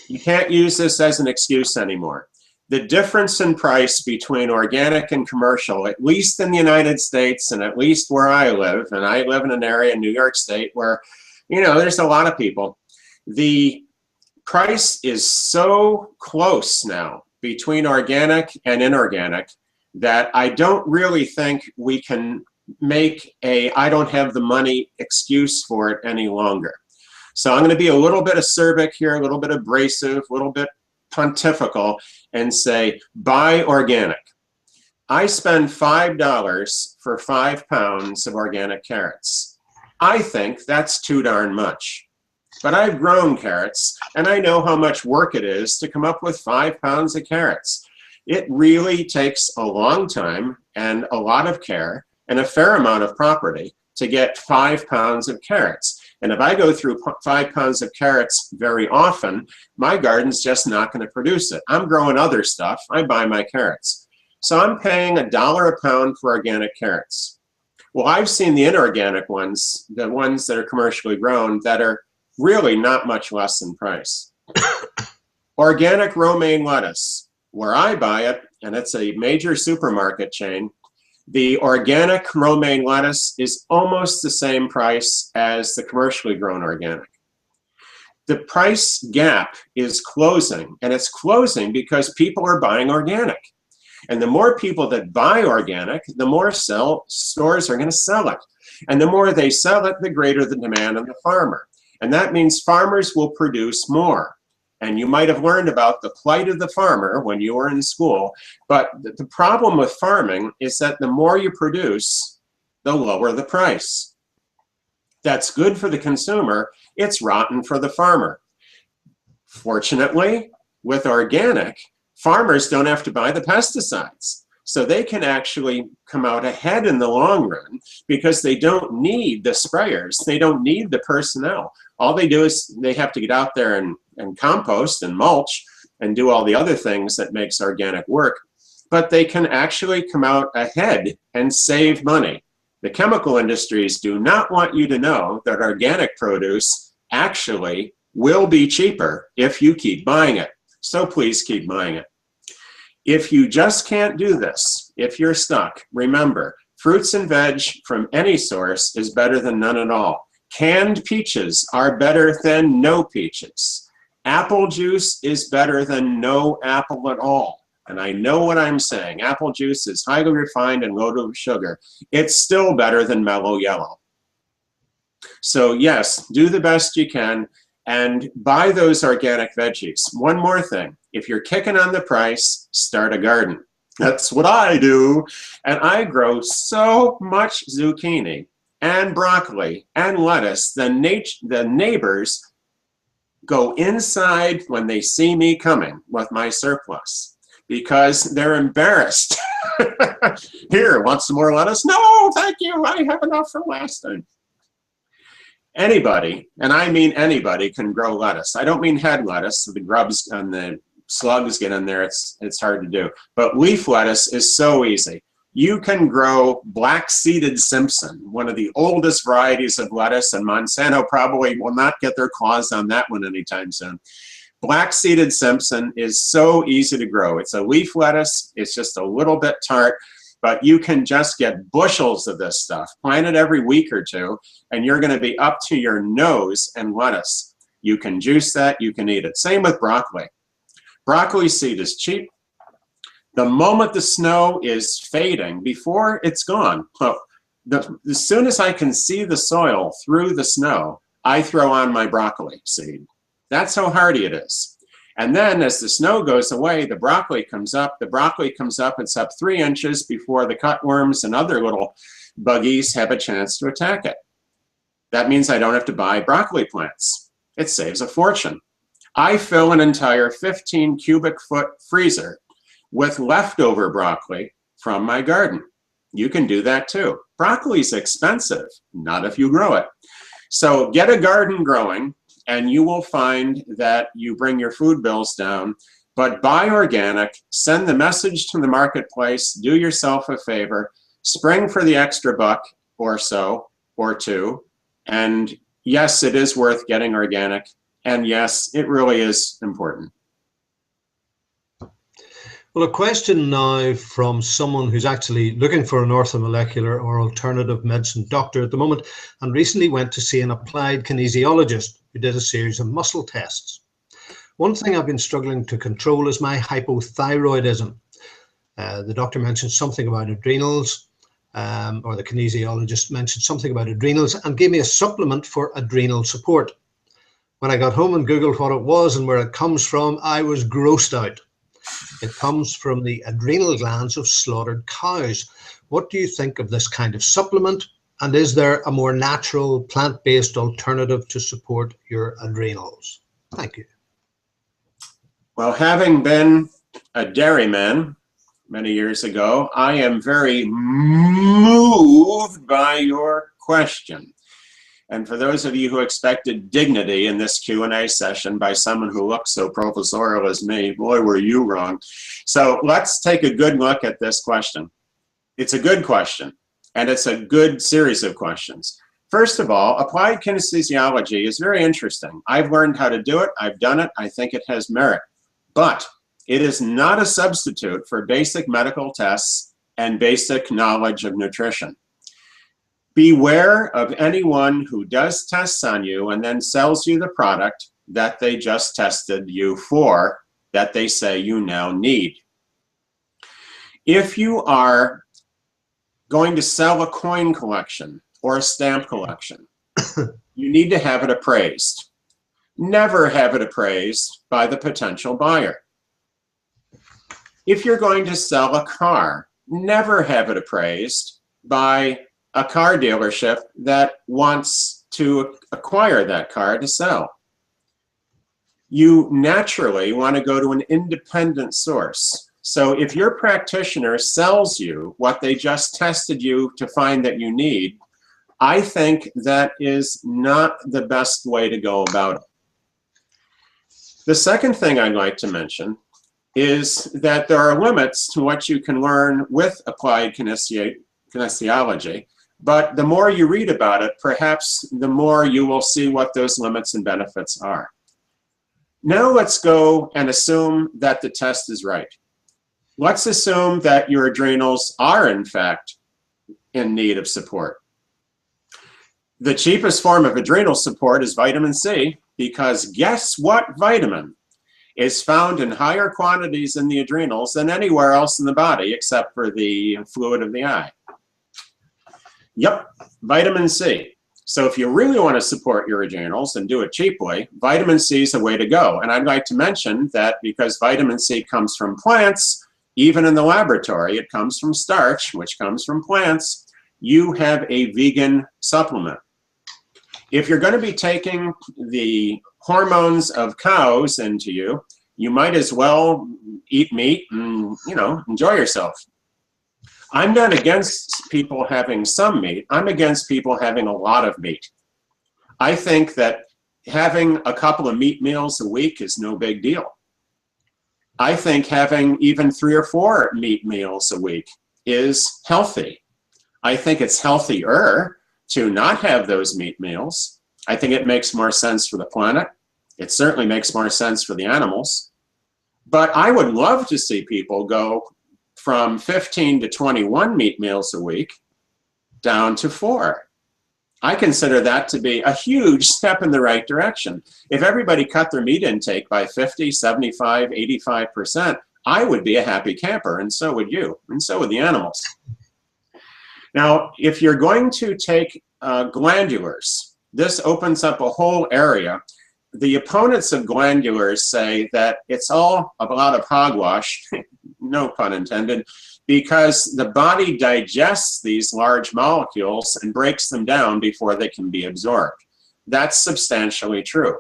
You can't use this as an excuse anymore. The difference in price between organic and commercial, at least in the United States and at least where I live, and I live in an area in New York State where, you know, there's a lot of people, the price is so close now between organic and inorganic that I don't really think we can make a I don't have the money excuse for it any longer. So I'm going to be a little bit acerbic here, a little bit abrasive, a little bit pontifical, and say buy organic. I spend $5 for 5 pounds of organic carrots. I think that's too darn much. But I've grown carrots, and I know how much work it is to come up with 5 pounds of carrots. It really takes a long time and a lot of care and a fair amount of property to get 5 pounds of carrots. And if I go through 5 pounds of carrots very often, my garden's just not going to produce it. I'm growing other stuff. I buy my carrots. So I'm paying $1 a pound for organic carrots. Well, I've seen the inorganic ones, the ones that are commercially grown, that are really not much less in price. Organic romaine lettuce, where I buy it, and it's a major supermarket chain, the organic romaine lettuce is almost the same price as the commercially grown organic. The price gap is closing, and it's closing because people are buying organic. And the more people that buy organic, the more stores are going to sell it. And the more they sell it, the greater the demand on the farmer. And that means farmers will produce more. And you might have learned about the plight of the farmer when you were in school. But the problem with farming is that the more you produce, the lower the price. That's good for the consumer. It's rotten for the farmer. Fortunately, with organic, farmers don't have to buy the pesticides. So they can actually come out ahead in the long run because they don't need the sprayers. They don't need the personnel. All they do is they have to get out there and compost and mulch and do all the other things that makes organic work. But they can actually come out ahead and save money. The chemical industries do not want you to know that organic produce actually will be cheaper if you keep buying it. So please keep buying it. If you just can't do this, if you're stuck, remember, fruits and veg from any source is better than none at all. Canned peaches are better than no peaches. Apple juice is better than no apple at all. And I know what I'm saying. Apple juice is highly refined and loaded with sugar. It's still better than mellow yellow. So yes, do the best you can and buy those organic veggies. One more thing, if you're kicking on the price, start a garden. That's what I do. And I grow so much zucchini and broccoli and lettuce. The neighbors go inside when they see me coming with my surplus because they're embarrassed. Here, want some more lettuce? No, thank you. I have enough from last time. Anybody, and I mean anybody, can grow lettuce. I don't mean head lettuce. The grubs and the slugs get in there. It's hard to do. But leaf lettuce is so easy. You can grow black-seeded Simpson, one of the oldest varieties of lettuce, and Monsanto probably will not get their claws on that one anytime soon. Black-seeded Simpson is so easy to grow. It's a leaf lettuce. It's just a little bit tart. But you can just get bushels of this stuff, plant it every week or two, and you're going to be up to your nose in lettuce. You can juice that, you can eat it. Same with broccoli. Broccoli seed is cheap. The moment the snow is fading, before it's gone, as soon as I can see the soil through the snow, I throw on my broccoli seed. That's how hardy it is. And then as the snow goes away, the broccoli comes up. The broccoli comes up, it's up 3 inches before the cutworms and other little buggies have a chance to attack it. That means I don't have to buy broccoli plants. It saves a fortune. I fill an entire 15 cubic foot freezer with leftover broccoli from my garden. You can do that too. Broccoli's expensive, not if you grow it. So get a garden growing, and you will find that you bring your food bills down. But buy organic, send the message to the marketplace, do yourself a favor, spring for the extra buck or so, or two. And yes, it is worth getting organic. And yes, it really is important. Well, a question now from someone who's actually looking for an orthomolecular or alternative medicine doctor at the moment, and recently went to see an applied kinesiologist who did a series of muscle tests. One thing I've been struggling to control is my hypothyroidism. The doctor mentioned something about adrenals, or the kinesiologist mentioned something about adrenals and gave me a supplement for adrenal support. When I got home and Googled what it was and where it comes from, I was grossed out. It comes from the adrenal glands of slaughtered cows. What do you think of this kind of supplement? And is there a more natural plant-based alternative to support your adrenals? Thank you. Well, having been a dairyman many years ago, I am very moved by your question. And for those of you who expected dignity in this Q&A session by someone who looks so professorial as me, boy, were you wrong. So let's take a good look at this question. It's a good question, and it's a good series of questions. First of all, applied kinesiology is very interesting. I've learned how to do it. I've done it. I think it has merit. But it is not a substitute for basic medical tests and basic knowledge of nutrition. Beware of anyone who does tests on you and then sells you the product that they just tested you for, that they say you now need. If you are going to sell a coin collection or a stamp collection, you need to have it appraised. Never have it appraised by the potential buyer. If you're going to sell a car, never have it appraised by a car dealership that wants to acquire that car to sell. You naturally want to go to an independent source. So if your practitioner sells you what they just tested you to find that you need, I think that is not the best way to go about it. The second thing I'd like to mention is that there are limits to what you can learn with applied kinesiology. But the more you read about it, perhaps the more you will see what those limits and benefits are. Now let's go and assume that the test is right. Let's assume that your adrenals are in fact in need of support. The cheapest form of adrenal support is vitamin C, because guess what vitamin is found in higher quantities in the adrenals than anywhere else in the body except for the fluid of the eye? Yep, vitamin C. So if you really want to support your adrenals and do it cheaply, vitamin C is the way to go. And I'd like to mention that because vitamin C comes from plants, even in the laboratory, it comes from starch, which comes from plants. You have a vegan supplement. If you're going to be taking the hormones of cows into you, you might as well eat meat and, you know, enjoy yourself. I'm not against people having some meat. I'm against people having a lot of meat. I think that having a couple of meat meals a week is no big deal. I think having even 3 or 4 meat meals a week is healthy. I think it's healthier to not have those meat meals. I think it makes more sense for the planet. It certainly makes more sense for the animals. But I would love to see people go from 15 to 21 meat meals a week down to 4. I consider that to be a huge step in the right direction. If everybody cut their meat intake by 50, 75, 85%, I would be a happy camper, and so would you, and so would the animals. Now, if you're going to take glandulars, this opens up a whole area. The opponents of glandulars say that it's all a lot of hogwash, no pun intended, because the body digests these large molecules and breaks them down before they can be absorbed. That's substantially true.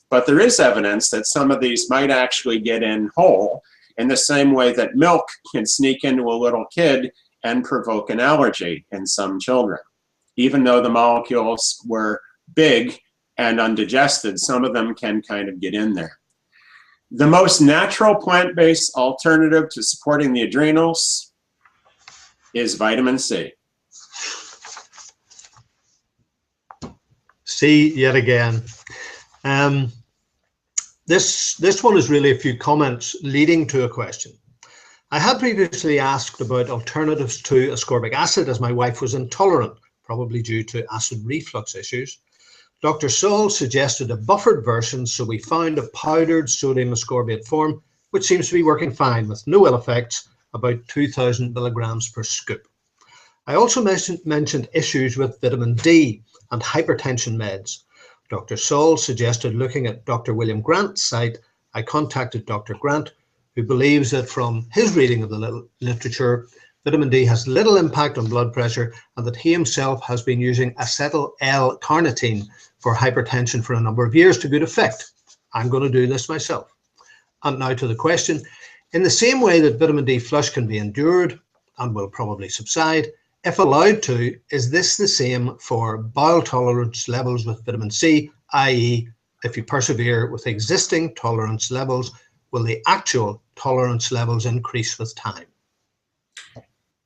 But there is evidence that some of these might actually get in whole, in the same way that milk can sneak into a little kid and provoke an allergy in some children. Even though the molecules were big and undigested, some of them can kind of get in there. The most natural plant-based alternative to supporting the adrenals is vitamin C. C yet again. This one is really a few comments leading to a question. I had previously asked about alternatives to ascorbic acid as my wife was intolerant, probably due to acid reflux issues. Dr. Saul suggested a buffered version, so we found a powdered sodium ascorbate form, which seems to be working fine with no ill effects, about 2,000 milligrams per scoop. I also mentioned issues with vitamin D and hypertension meds. Dr. Saul suggested looking at Dr. William Grant's site. I contacted Dr. Grant, who believes that from his reading of the literature, vitamin D has little impact on blood pressure and that he himself has been using acetyl L-carnitine for hypertension for a number of years to good effect. I'm going to do this myself. And now to the question. In the same way that vitamin D flush can be endured and will probably subside, if allowed to, is this the same for bowel tolerance levels with vitamin C, i.e. if you persevere with existing tolerance levels, will the actual tolerance levels increase with time?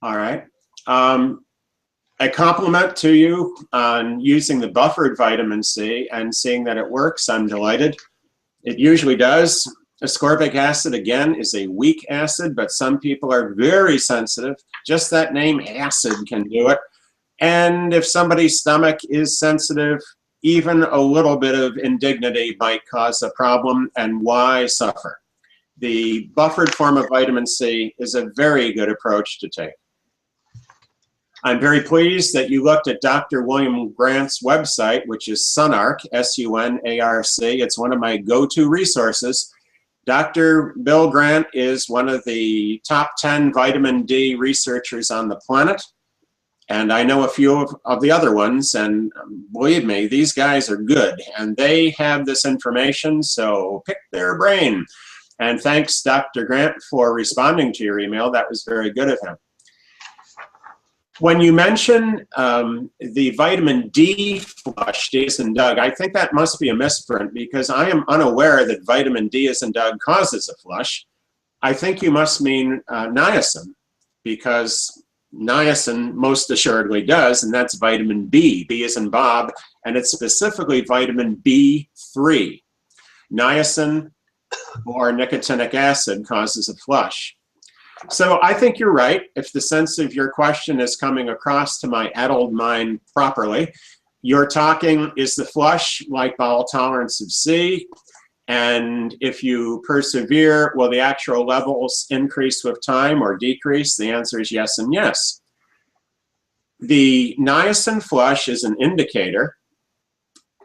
All right. A compliment to you on using the buffered vitamin C and seeing that it works. I'm delighted. It usually does. Ascorbic acid, again, is a weak acid, but some people are very sensitive. Just that name, acid, can do it. And if somebody's stomach is sensitive, even a little bit of indignity might cause a problem, and why suffer? The buffered form of vitamin C is a very good approach to take. I'm very pleased that you looked at Dr. William Grant's website, which is SUNARC, S-U-N-A-R-C. It's one of my go-to resources. Dr. Bill Grant is one of the top 10 vitamin D researchers on the planet. And I know a few of the other ones, and believe me, these guys are good. And they have this information, so pick their brain. And thanks, Dr. Grant, for responding to your email. That was very good of him. When you mention the vitamin D flush, D as in Doug, I think that must be a misprint because I am unaware that vitamin D as in Doug causes a flush. I think you must mean niacin, because niacin most assuredly does, and that's vitamin B, B as in Bob, and it's specifically vitamin B3. Niacin or nicotinic acid causes a flush. So I think you're right. If the sense of your question is coming across to my addled mind properly, you're talking, is the flush like bowel tolerance of C? And if you persevere, will the actual levels increase with time or decrease? The answer is yes and yes. The niacin flush is an indicator,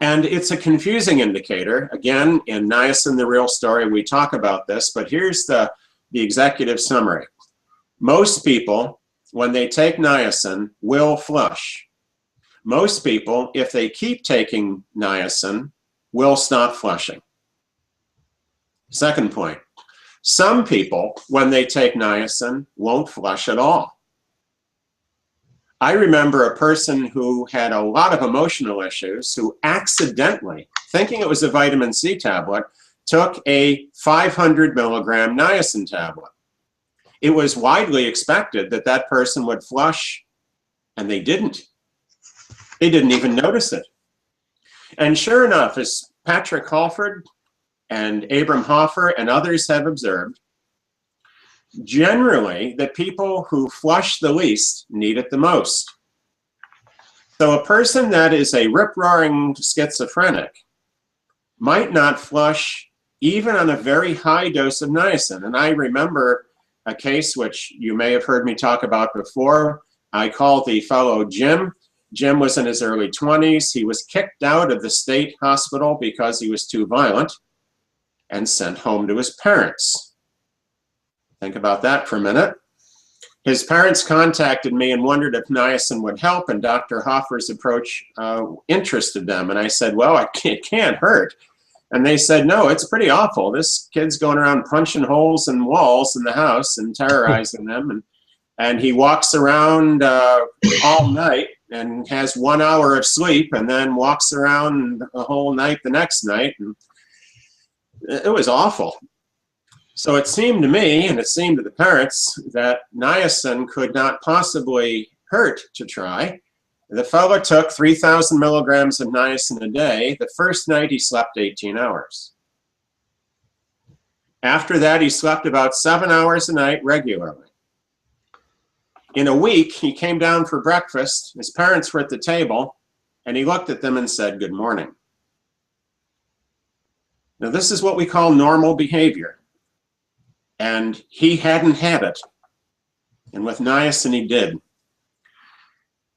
and it's a confusing indicator. Again, in Niacin, the Real Story, we talk about this, but here's the executive summary. Most people, when they take niacin, will flush. Most people, if they keep taking niacin, will stop flushing. Second point, some people, when they take niacin, won't flush at all. I remember a person who had a lot of emotional issues who accidentally, thinking it was a vitamin C tablet, took a 500 milligram niacin tablet. It was widely expected that that person would flush, and they didn't. They didn't even notice it. And sure enough, as Patrick Halford and Abram Hoffer and others have observed, generally the people who flush the least need it the most. So a person that is a rip-roaring schizophrenic might not flush even on a very high dose of niacin. And I remember a case which you may have heard me talk about before. I called the fellow Jim. Jim was in his early 20s. He was kicked out of the state hospital because he was too violent and sent home to his parents. Think about that for a minute. His parents contacted me and wondered if niacin would help, and Dr. Hoffer's approach interested them. And I said, well, it can't hurt. And they said, no, it's pretty awful. This kid's going around punching holes in walls in the house and terrorizing them. And he walks around all night and has 1 hour of sleep and then walks around the whole night the next night. And it was awful. So it seemed to me, and it seemed to the parents, that niacin could not possibly hurt to try. The fellow took 3,000 milligrams of niacin a day. The first night he slept 18 hours. After that, he slept about 7 hours a night regularly. In a week, he came down for breakfast. His parents were at the table, and he looked at them and said, "Good morning." Now, this is what we call normal behavior. And he hadn't had it. And with niacin, he did.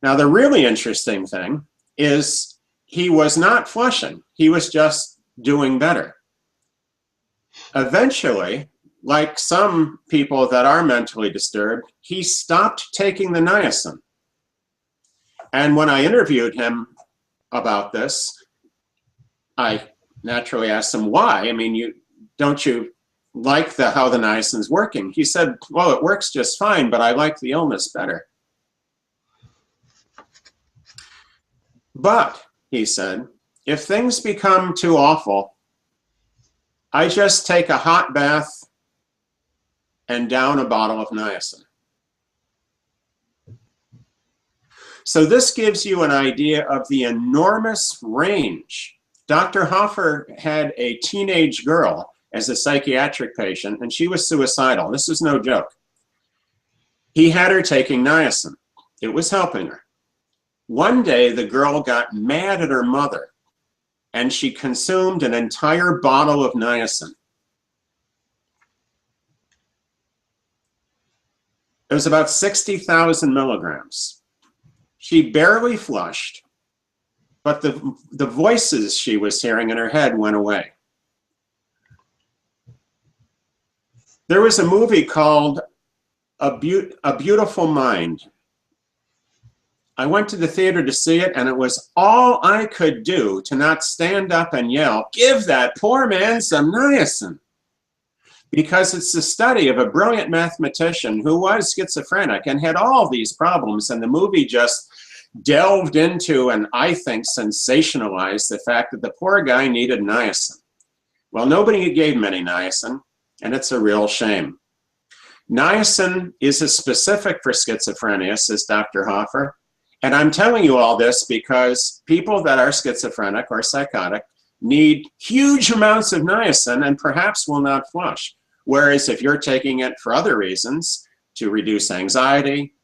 Now, the really interesting thing is he was not flushing. He was just doing better. Eventually, like some people that are mentally disturbed, he stopped taking the niacin. And when I interviewed him about this, I naturally asked him why. I mean, don't you like how the niacin's working? He said, well, it works just fine, but I like the illness better. But, he said, if things become too awful, I just take a hot bath and down a bottle of niacin. So this gives you an idea of the enormous range. Dr. Hoffer had a teenage girl as a psychiatric patient, and she was suicidal. This is no joke. He had her taking niacin. It was helping her. One day, the girl got mad at her mother, and she consumed an entire bottle of niacin. It was about 60,000 milligrams. She barely flushed, but the voices she was hearing in her head went away. There was a movie called A Beautiful Mind. I went to the theater to see it, and it was all I could do to not stand up and yell, "Give that poor man some niacin." Because it's the study of a brilliant mathematician who was schizophrenic and had all these problems, and the movie just delved into and, I think, sensationalized the fact that the poor guy needed niacin. Well, nobody gave him any niacin, and it's a real shame. Niacin is a specific for schizophrenia, says Dr. Hoffer. And I'm telling you all this because people that are schizophrenic or psychotic need huge amounts of niacin and perhaps will not flush. Whereas if you're taking it for other reasons, to reduce anxiety,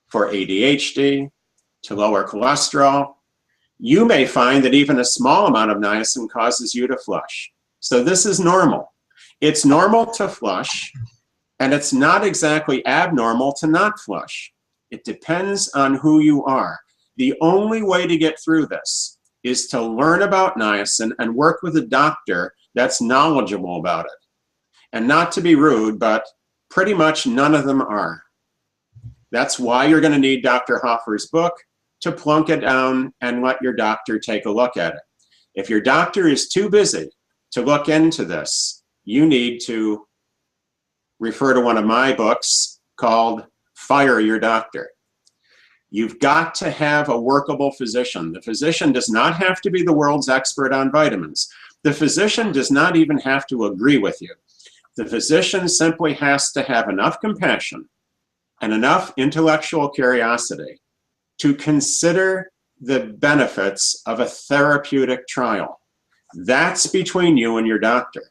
for ADHD, to lower cholesterol, you may find that even a small amount of niacin causes you to flush. So this is normal. It's normal to flush, and it's not exactly abnormal to not flush. It depends on who you are. The only way to get through this is to learn about niacin and work with a doctor that's knowledgeable about it. And not to be rude, but pretty much none of them are. That's why you're going to need Dr. Hoffer's book to plunk it down and let your doctor take a look at it. If your doctor is too busy to look into this, you need to refer to one of my books called Fire Your Doctor. You've got to have a workable physician. The physician does not have to be the world's expert on vitamins. The physician does not even have to agree with you. The physician simply has to have enough compassion and enough intellectual curiosity to consider the benefits of a therapeutic trial. That's between you and your doctor.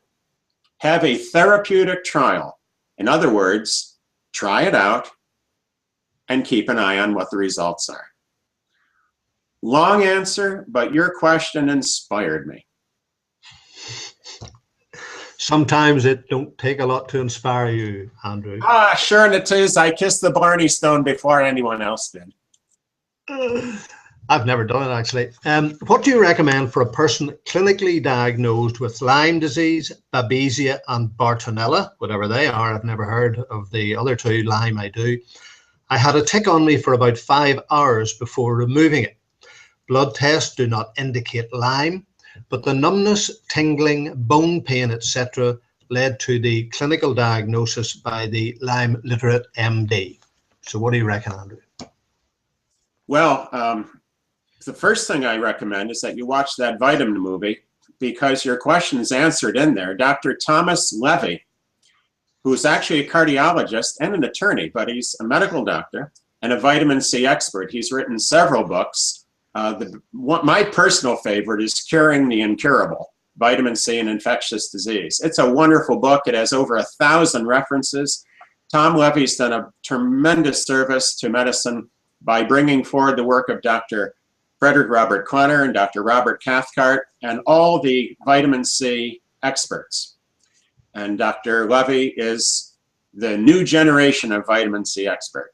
Have a therapeutic trial. In other words, try it out and keep an eye on what the results are. Long answer, but your question inspired me. Sometimes it don't take a lot to inspire you, Andrew. Ah, sure it is. I kissed the Blarney Stone before anyone else did. I've never done it, actually. What do you recommend for a person clinically diagnosed with Lyme disease, Babesia, and Bartonella, whatever they are? I've never heard of the other two. Lyme, I do. I had a tick on me for about 5 hours before removing it. Blood tests do not indicate Lyme, but the numbness, tingling, bone pain, etc. led to the clinical diagnosis by the Lyme literate MD. So what do you reckon, Andrew? Well, the first thing I recommend is that you watch that vitamin movie, because your question is answered in there. Dr. Thomas Levy, who's actually a cardiologist and an attorney, but he's a medical doctor and a vitamin C expert. He's written several books. My personal favorite is Curing the Incurable, Vitamin C and Infectious Disease. It's a wonderful book. It has over 1,000 references. Tom Levy's done a tremendous service to medicine by bringing forward the work of Dr. Frederick Robert Klenner and Dr. Robert Cathcart and all the vitamin C experts. And Dr. Levy is the new generation of vitamin C expert.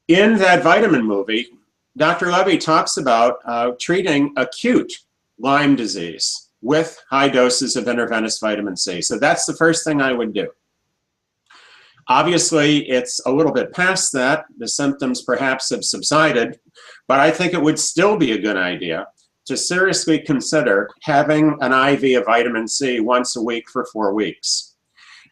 In that vitamin movie, Dr. Levy talks about treating acute Lyme disease with high doses of intravenous vitamin C. So that's the first thing I would do. Obviously, it's a little bit past that. The symptoms perhaps have subsided, but I think it would still be a good idea to seriously consider having an IV of vitamin C once a week for 4 weeks.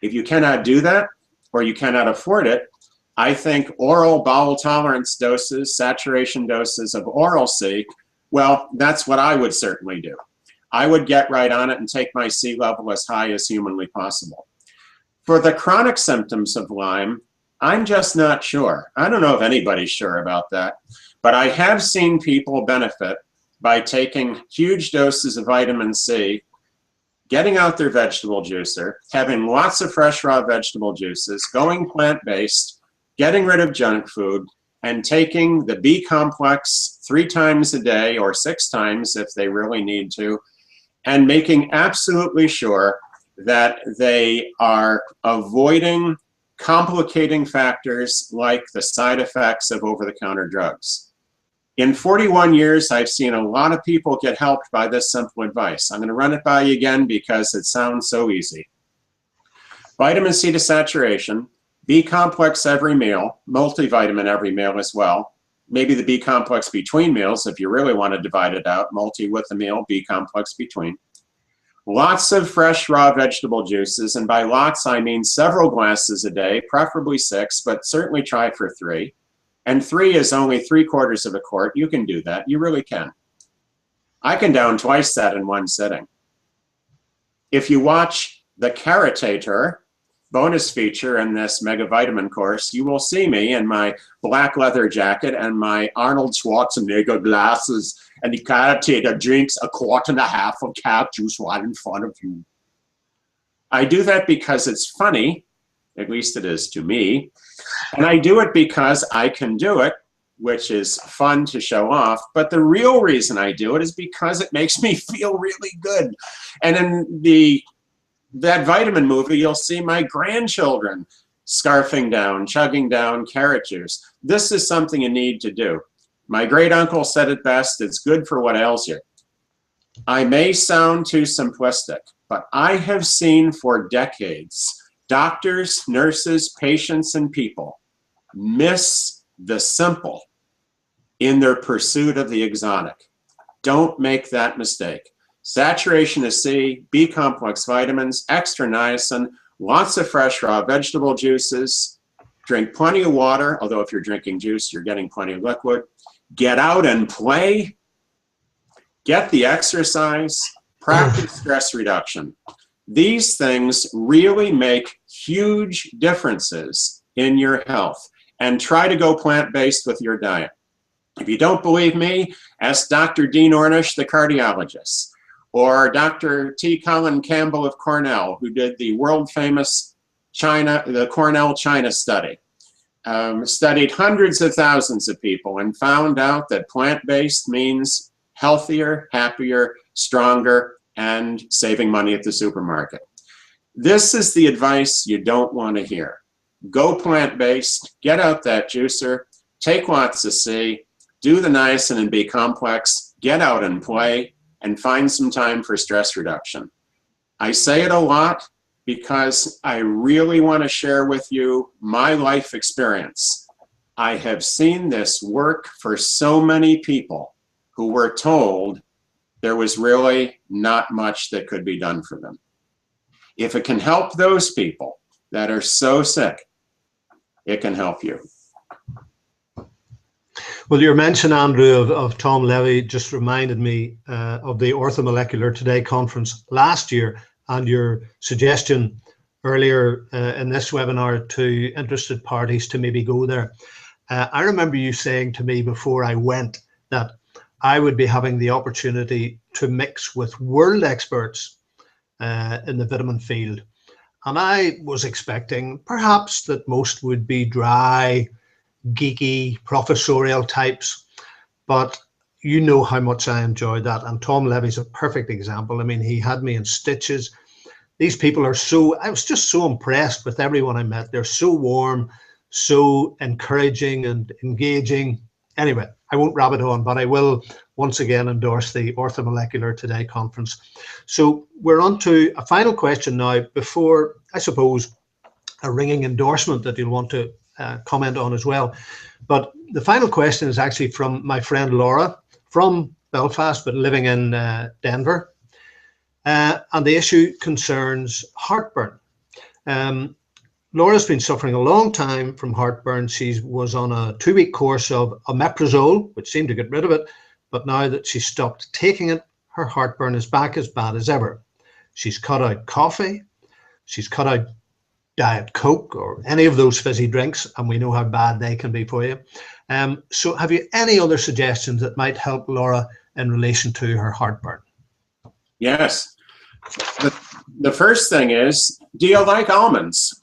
If you cannot do that, or you cannot afford it, I think oral bowel tolerance doses, saturation doses of oral C, well, that's what I would certainly do. I would get right on it and take my C level as high as humanly possible. For the chronic symptoms of Lyme, I'm just not sure. I don't know if anybody's sure about that, but I have seen people benefit by taking huge doses of vitamin C, getting out their vegetable juicer, having lots of fresh raw vegetable juices, going plant-based, getting rid of junk food, and taking the B complex 3 times a day or 6 times if they really need to, and making absolutely sure that they are avoiding complicating factors like the side effects of over-the-counter drugs. In 41 years, I've seen a lot of people get helped by this simple advice. I'm going to run it by you again because it sounds so easy. Vitamin C to saturation, B complex every meal, multivitamin every meal as well. Maybe the B complex between meals if you really want to divide it out, multi with the meal, B complex between. Lots of fresh raw vegetable juices, and by lots I mean several glasses a day, preferably 6, but certainly try for 3. And 3 is only 3/4 of a quart. You can do that. You really can. I can down twice that in one sitting. If you watch The Caritator bonus feature in this megavitamin course, you will see me in my black leather jacket and my Arnold Schwarzenegger glasses and the caretaker drinks a quart and a half of carrot juice right in front of you. I do that because it's funny, at least it is to me, and I do it because I can do it, which is fun to show off, but the real reason I do it is because it makes me feel really good. And in that vitamin movie, you'll see my grandchildren scarfing down, chugging down carrot juice. This is something you need to do. My great uncle said it best, it's good for what ails you. I may sound too simplistic, but I have seen for decades doctors, nurses, patients, and people miss the simple in their pursuit of the exotic. Don't make that mistake. Saturation of C, B complex vitamins, extra niacin, lots of fresh raw vegetable juices, drink plenty of water, although if you're drinking juice, you're getting plenty of liquid. Get out and play, get the exercise, practice stress reduction. These things really make huge differences in your health, and try to go plant-based with your diet. If you don't believe me, ask Dr. Dean Ornish, the cardiologist, or Dr. T. Colin Campbell of Cornell, who did the world-famous the Cornell China study. Studied hundreds of thousands of people and found out that plant-based means healthier, happier, stronger, and saving money at the supermarket. This is the advice you don't want to hear. Go plant-based, get out that juicer, take lots of C, do the niacin and B complex, get out and play, and find some time for stress reduction. I say it a lot because I really want to share with you my life experience. I have seen this work for so many people who were told there was really not much that could be done for them. If it can help those people that are so sick, it can help you. Well, your mention, Andrew, of Tom Levy just reminded me of the Orthomolecular Today conference last year, and your suggestion earlier in this webinar to interested parties to maybe go there. I remember you saying to me before I went that I would be having the opportunity to mix with world experts in the vitamin field. And I was expecting perhaps that most would be dry, geeky, professorial types, but you know how much I enjoyed that. And Tom Levy's a perfect example. I mean, he had me in stitches. These people are I was just so impressed with everyone I met. They're so warm, so encouraging and engaging. Anyway, I won't rabbit on, but I will once again endorse the Orthomolecular Today conference. So we're on to a final question now before, I suppose, a ringing endorsement that you'll want to comment on as well. But the final question is actually from my friend Laura from Belfast, but living in Denver. And the issue concerns heartburn. Laura's been suffering a long time from heartburn. She was on a 2-week course of omeprazole, which seemed to get rid of it. But now that she stopped taking it, her heartburn is back as bad as ever. She's cut out coffee. She's cut out Diet Coke or any of those fizzy drinks, and we know how bad they can be for you. So have you any other suggestions that might help Laura in relation to her heartburn? Yes. The first thing is, do you like almonds?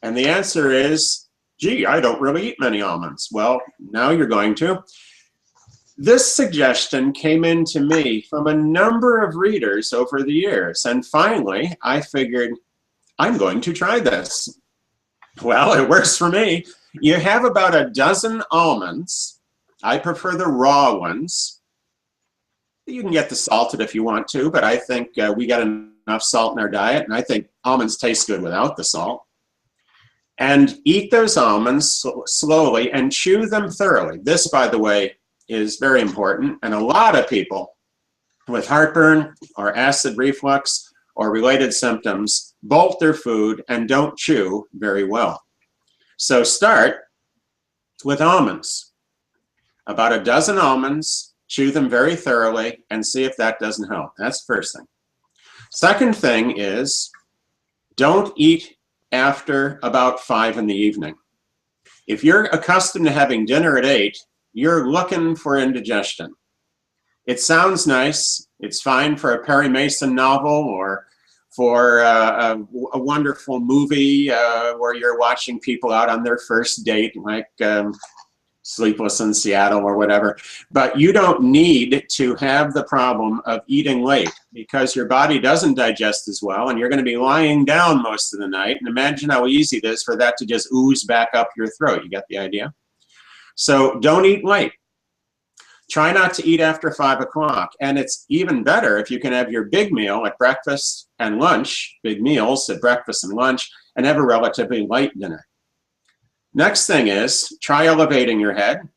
And the answer is, gee, I don't really eat many almonds. Well, now you're going to. This suggestion came in to me from a number of readers over the years. And finally, I figured, I'm going to try this. Well, it works for me. You have about a dozen almonds. I prefer the raw ones. You can get the salted if you want to, but I think we got enough salt in our diet, and I think almonds taste good without the salt. And eat those almonds slowly and chew them thoroughly. This, by the way, is very important. And a lot of people with heartburn or acid reflux or related symptoms bolt their food and don't chew very well. So start with almonds. About a dozen almonds, chew them very thoroughly and see if that doesn't help. That's the first thing. Second thing is, don't eat after about 5 in the evening. If you're accustomed to having dinner at 8 you're looking for indigestion. It sounds nice. It's fine for a Perry Mason novel or for a wonderful movie where you're watching people out on their first date, like Sleepless in Seattle or whatever. But you don't need to have the problem of eating late because your body doesn't digest as well and you're going to be lying down most of the night. And imagine how easy it is for that to just ooze back up your throat. You get the idea? So don't eat late. Try not to eat after 5 o'clock. And it's even better if you can have your big meal at breakfast and lunch, big meals at breakfast and lunch, and have a relatively light dinner. Next thing is try elevating your head.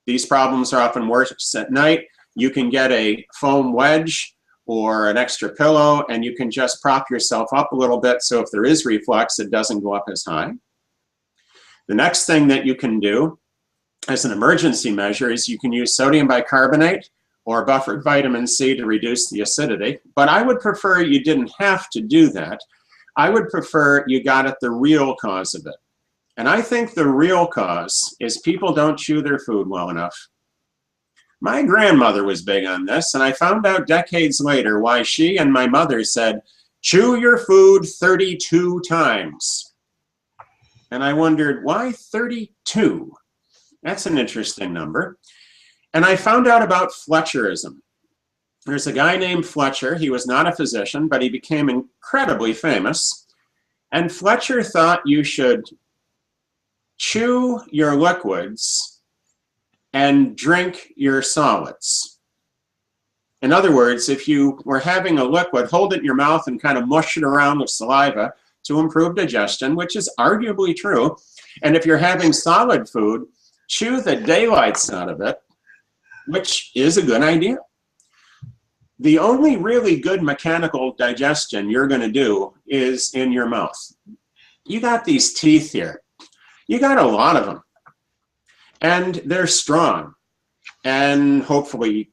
These problems are often worse at night. You can get a foam wedge or an extra pillow and you can just prop yourself up a little bit so if there is reflux, it doesn't go up as high. The next thing that you can do as an emergency measure is you can use sodium bicarbonate or buffered vitamin C to reduce the acidity. But I would prefer you didn't have to do that. I would prefer you got at the real cause of it. And I think the real cause is people don't chew their food well enough. My grandmother was big on this, and I found out decades later why she and my mother said, chew your food 32 times. And I wondered, why 32? That's an interesting number. And I found out about Fletcherism. There's a guy named Fletcher. He was not a physician, but he became incredibly famous. And Fletcher thought you should chew your liquids and drink your solids. In other words, if you were having a liquid, hold it in your mouth and kind of mush it around with saliva to improve digestion, which is arguably true. And if you're having solid food, chew the daylights out of it, which is a good idea. The only really good mechanical digestion you're going to do is in your mouth. You got these teeth here. You got a lot of them. And they're strong. And hopefully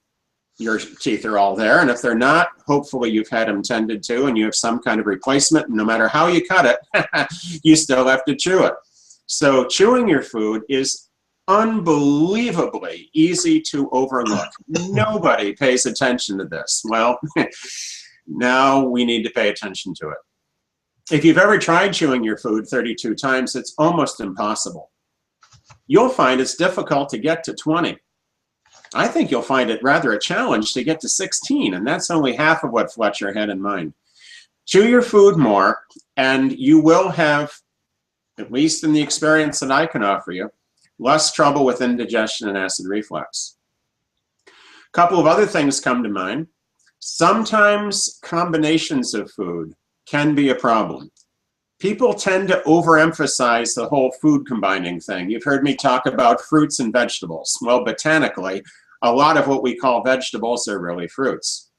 your teeth are all there. And if they're not, hopefully you've had them tended to and you have some kind of replacement. And no matter how you cut it, you still have to chew it. So chewing your food is unbelievably easy to overlook. Nobody pays attention to this. Well, now we need to pay attention to it. If you've ever tried chewing your food 32 times, it's almost impossible. You'll find it's difficult to get to 20. I think you'll find it rather a challenge to get to 16, and that's only half of what Fletcher had in mind. Chew your food more, and you will have, at least in the experience that I can offer you, less trouble with indigestion and acid reflux. A couple of other things come to mind. Sometimes combinations of food can be a problem. People tend to overemphasize the whole food combining thing. You've heard me talk about fruits and vegetables. Well, botanically, a lot of what we call vegetables are really fruits.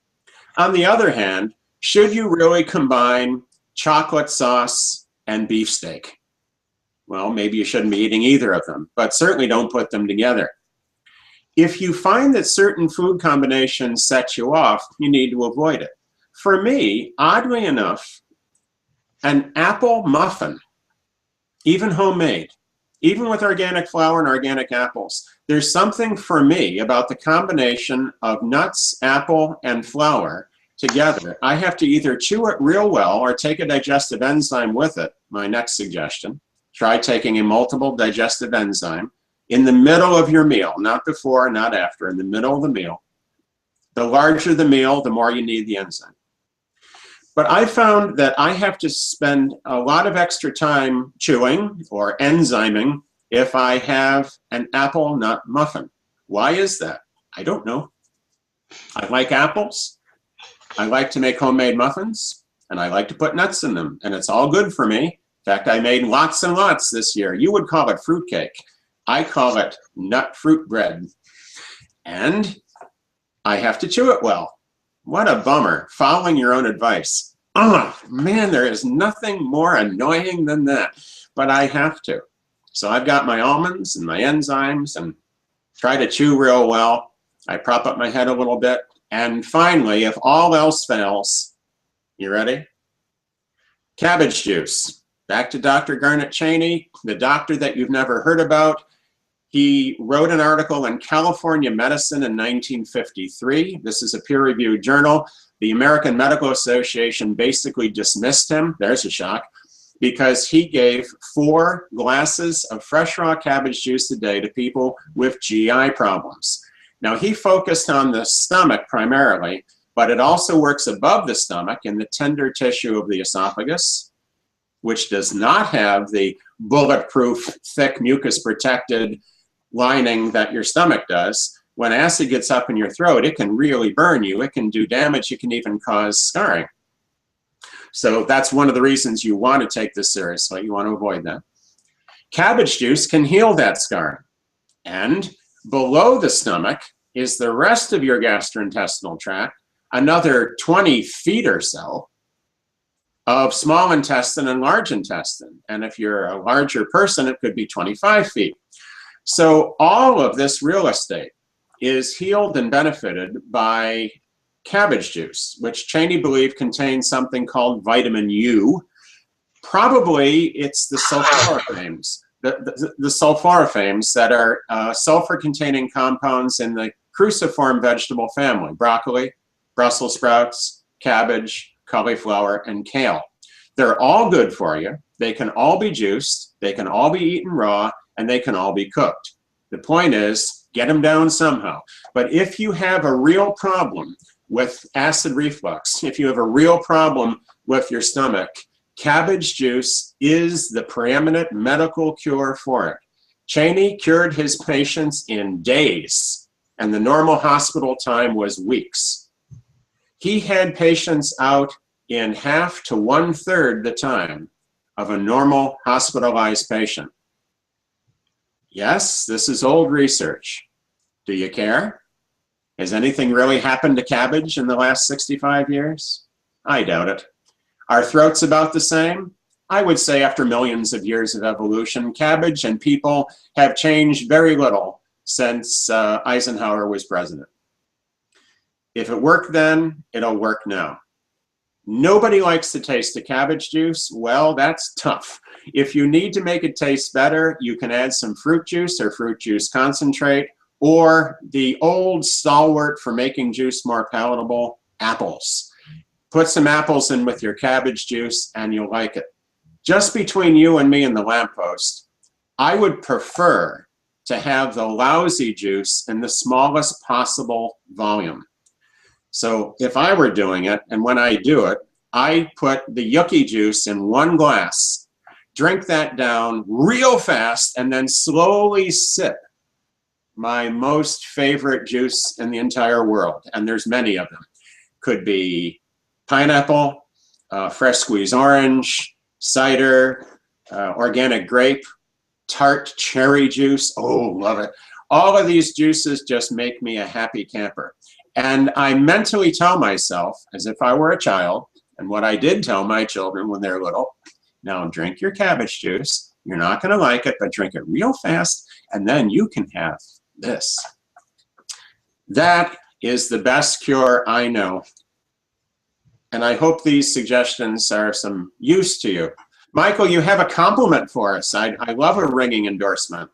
On the other hand, should you really combine chocolate sauce and beefsteak? Well, maybe you shouldn't be eating either of them, but certainly don't put them together. If you find that certain food combinations set you off, you need to avoid it. For me, oddly enough, an apple muffin, even homemade, even with organic flour and organic apples, there's something for me about the combination of nuts, apple, and flour together. I have to either chew it real well or take a digestive enzyme with it. My next suggestion, try taking a multiple digestive enzyme in the middle of your meal, not before, not after, in the middle of the meal. The larger the meal, the more you need the enzyme. But I found that I have to spend a lot of extra time chewing or enzyming if I have an apple nut muffin. Why is that? I don't know. I like apples. I like to make homemade muffins, and I like to put nuts in them, and it's all good for me. In fact, I made lots and lots this year. You would call it fruitcake. I call it nut fruit bread. And I have to chew it well. What a bummer, following your own advice. Oh, man, there is nothing more annoying than that, but I have to. So I've got my almonds and my enzymes and try to chew real well. I prop up my head a little bit. And finally, if all else fails, you ready? Cabbage juice. Back to Dr. Garnet Cheney, the doctor that you've never heard about. He wrote an article in California Medicine in 1953. This is a peer-reviewed journal. The American Medical Association basically dismissed him, there's a shock, because he gave 4 glasses of fresh raw cabbage juice a day to people with GI problems. Now, he focused on the stomach primarily, but it also works above the stomach in the tender tissue of the esophagus, which does not have the bulletproof, thick, mucus-protected lining that your stomach does. When acid gets up in your throat, it can really burn you. It can do damage. It can even cause scarring. So that's one of the reasons you want to take this seriously. You want to avoid that. Cabbage juice can heal that scarring. And below the stomach is the rest of your gastrointestinal tract, another 20 feet or so of small intestine and large intestine. And if you're a larger person, it could be 25 feet. So all of this real estate is healed and benefited by cabbage juice, which Cheney believed contains something called vitamin U. Probably it's the sulforaphanes, the sulforaphanes that are sulfur-containing compounds in the cruciform vegetable family: broccoli, Brussels sprouts, cabbage, cauliflower, and kale. They're all good for you. They can all be juiced, they can all be eaten raw, and they can all be cooked. The point is, get them down somehow. But if you have a real problem with acid reflux, if you have a real problem with your stomach, cabbage juice is the preeminent medical cure for it. Cheney cured his patients in days, and the normal hospital time was weeks. He had patients out in half to 1/3 the time of a normal hospitalized patient. Yes, this is old research. Do you care? Has anything really happened to cabbage in the last 65 years? I doubt it. Are throats about the same? I would say after millions of years of evolution, cabbage and people have changed very little since Eisenhower was president. If it worked then, it'll work now. Nobody likes the taste of cabbage juice. Well, that's tough. If you need to make it taste better, you can add some fruit juice or fruit juice concentrate, or the old stalwart for making juice more palatable, apples. Put some apples in with your cabbage juice and you'll like it. Just between you and me and the lamppost, I would prefer to have the lousy juice in the smallest possible volume. So if I were doing it, and when I do it, I put the yucky juice in 1 glass, drink that down real fast, and then slowly sip my most favorite juice in the entire world. And there's many of them. Could be pineapple, fresh squeezed orange, cider, organic grape, tart cherry juice. Oh, love it. All of these juices just make me a happy camper. And I mentally tell myself, as if I were a child, and what I did tell my children when they're little, now drink your cabbage juice. You're not going to like it, but drink it real fast, and then you can have this. That is the best cure I know. And I hope these suggestions are some use to you. Michael, you have a compliment for us. I love a ringing endorsement.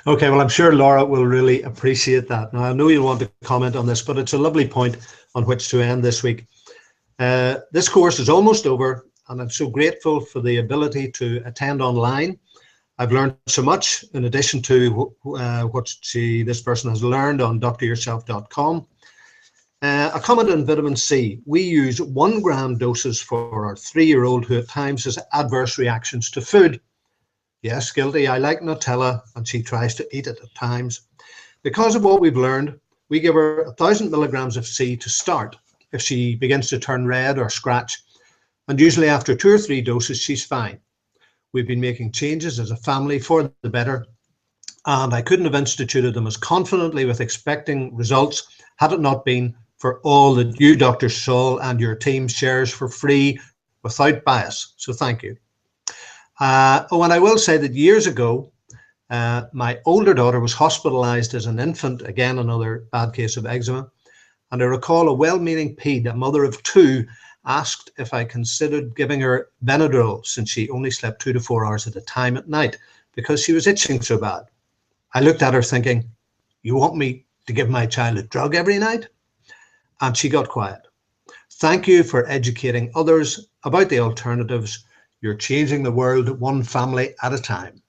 Okay, well, I'm sure Laura will really appreciate that. Now, I know you want to comment on this, but it's a lovely point on which to end this week. This course is almost over, and I'm so grateful for the ability to attend online. I've learned so much in addition to what this person has learned on dryourself.com. A comment on vitamin C. We use 1 gram doses for our 3-year-old who at times has adverse reactions to food. Yes, guilty. I like Nutella, and she tries to eat it at times. Because of what we've learned, we give her 1,000 milligrams of C to start if she begins to turn red or scratch. And usually after 2 or 3 doses, she's fine. We've been making changes as a family for the better, and I couldn't have instituted them as confidently with expecting results had it not been for all that you, Dr. Saul, and your team shares for free without bias. So thank you. And I will say that years ago, my older daughter was hospitalized as an infant, again, another bad case of eczema. And I recall a well-meaning ped, a mother of 2, asked if I considered giving her Benadryl since she only slept 2 to 4 hours at a time at night because she was itching so bad. I looked at her thinking, you want me to give my child a drug every night? And she got quiet. Thank you for educating others about the alternatives. You're changing the world one family at a time.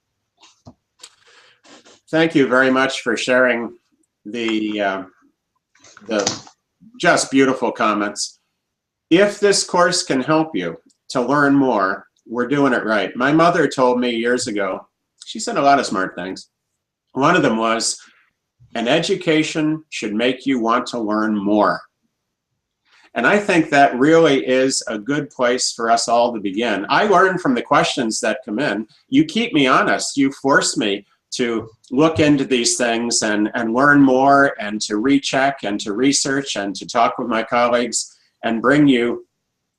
Thank you very much for sharing the just beautiful comments. If this course can help you to learn more, we're doing it right. My mother told me years ago, she said a lot of smart things. One of them was, an education should make you want to learn more. And I think that really is a good place for us all to begin. I learn from the questions that come in. You keep me honest. You force me to look into these things and learn more and to recheck and to research and to talk with my colleagues and bring you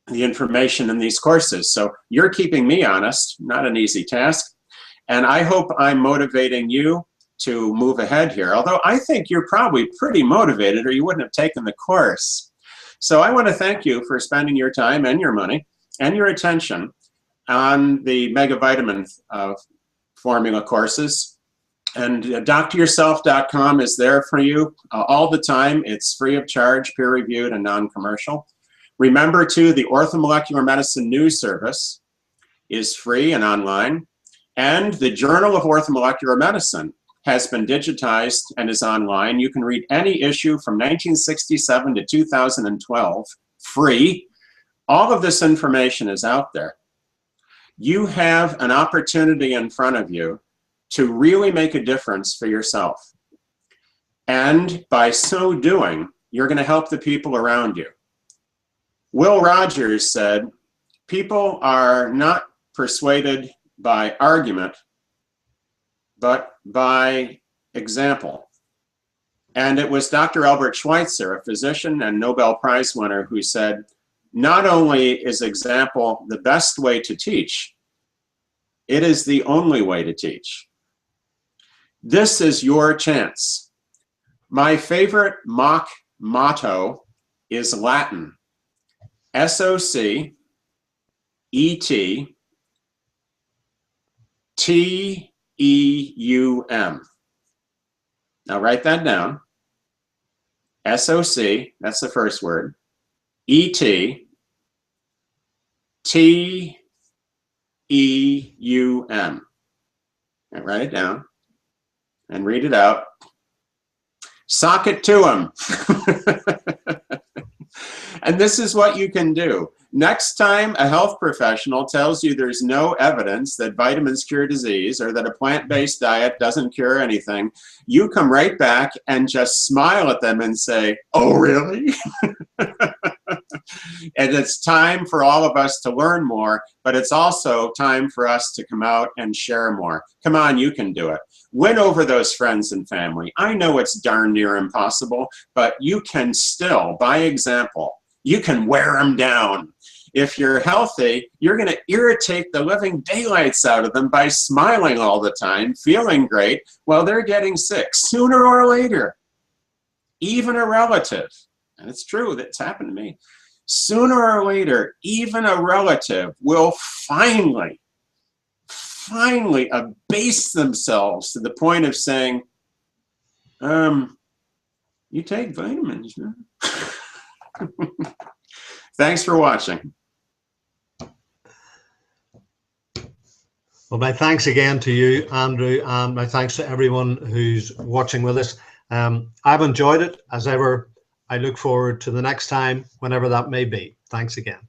the information in these courses. So you're keeping me honest, not an easy task. And I hope I'm motivating you to move ahead here. Although I think you're probably pretty motivated or you wouldn't have taken the course. So I want to thank you for spending your time and your money and your attention on the Megavitamin formula courses. And doctoryourself.com is there for you all the time. It's free of charge, peer-reviewed, and non-commercial. Remember, too, the Orthomolecular Medicine News Service is free and online. And the Journal of Orthomolecular Medicine has been digitized and is online. You can read any issue from 1967 to 2012, free. All of this information is out there. You have an opportunity in front of you to really make a difference for yourself. And by so doing, you're going to help the people around you. Will Rogers said, people are not persuaded by argument, but by example. And it was Dr. Albert Schweitzer, a physician and Nobel Prize winner, who said, not only is example the best way to teach, it is the only way to teach. This is your chance. My favorite mock motto is Latin, SOC-ET-TEUM. Now write that down. SOC, that's the first word. ET-TEUM. And write it down and read it out. Sock it to him. And this is what you can do. Next time a health professional tells you there's no evidence that vitamins cure disease or that a plant-based diet doesn't cure anything, you come right back and just smile at them and say, oh, really? And it's time for all of us to learn more, but it's also time for us to come out and share more. Come on, you can do it. Win over those friends and family. I know it's darn near impossible, but you can still, by example, you can wear them down. If you're healthy, you're going to irritate the living daylights out of them by smiling all the time, feeling great, while they're getting sick sooner or later. Even a relative, and it's true, that's happened to me, sooner or later, even a relative will finally abase themselves to the point of saying, you take vitamins, huh? Thanks for watching. Well, my thanks again to you, Andrew, and my thanks to everyone who's watching with us. I've enjoyed it as ever. I look forward to the next time, whenever that may be. Thanks again.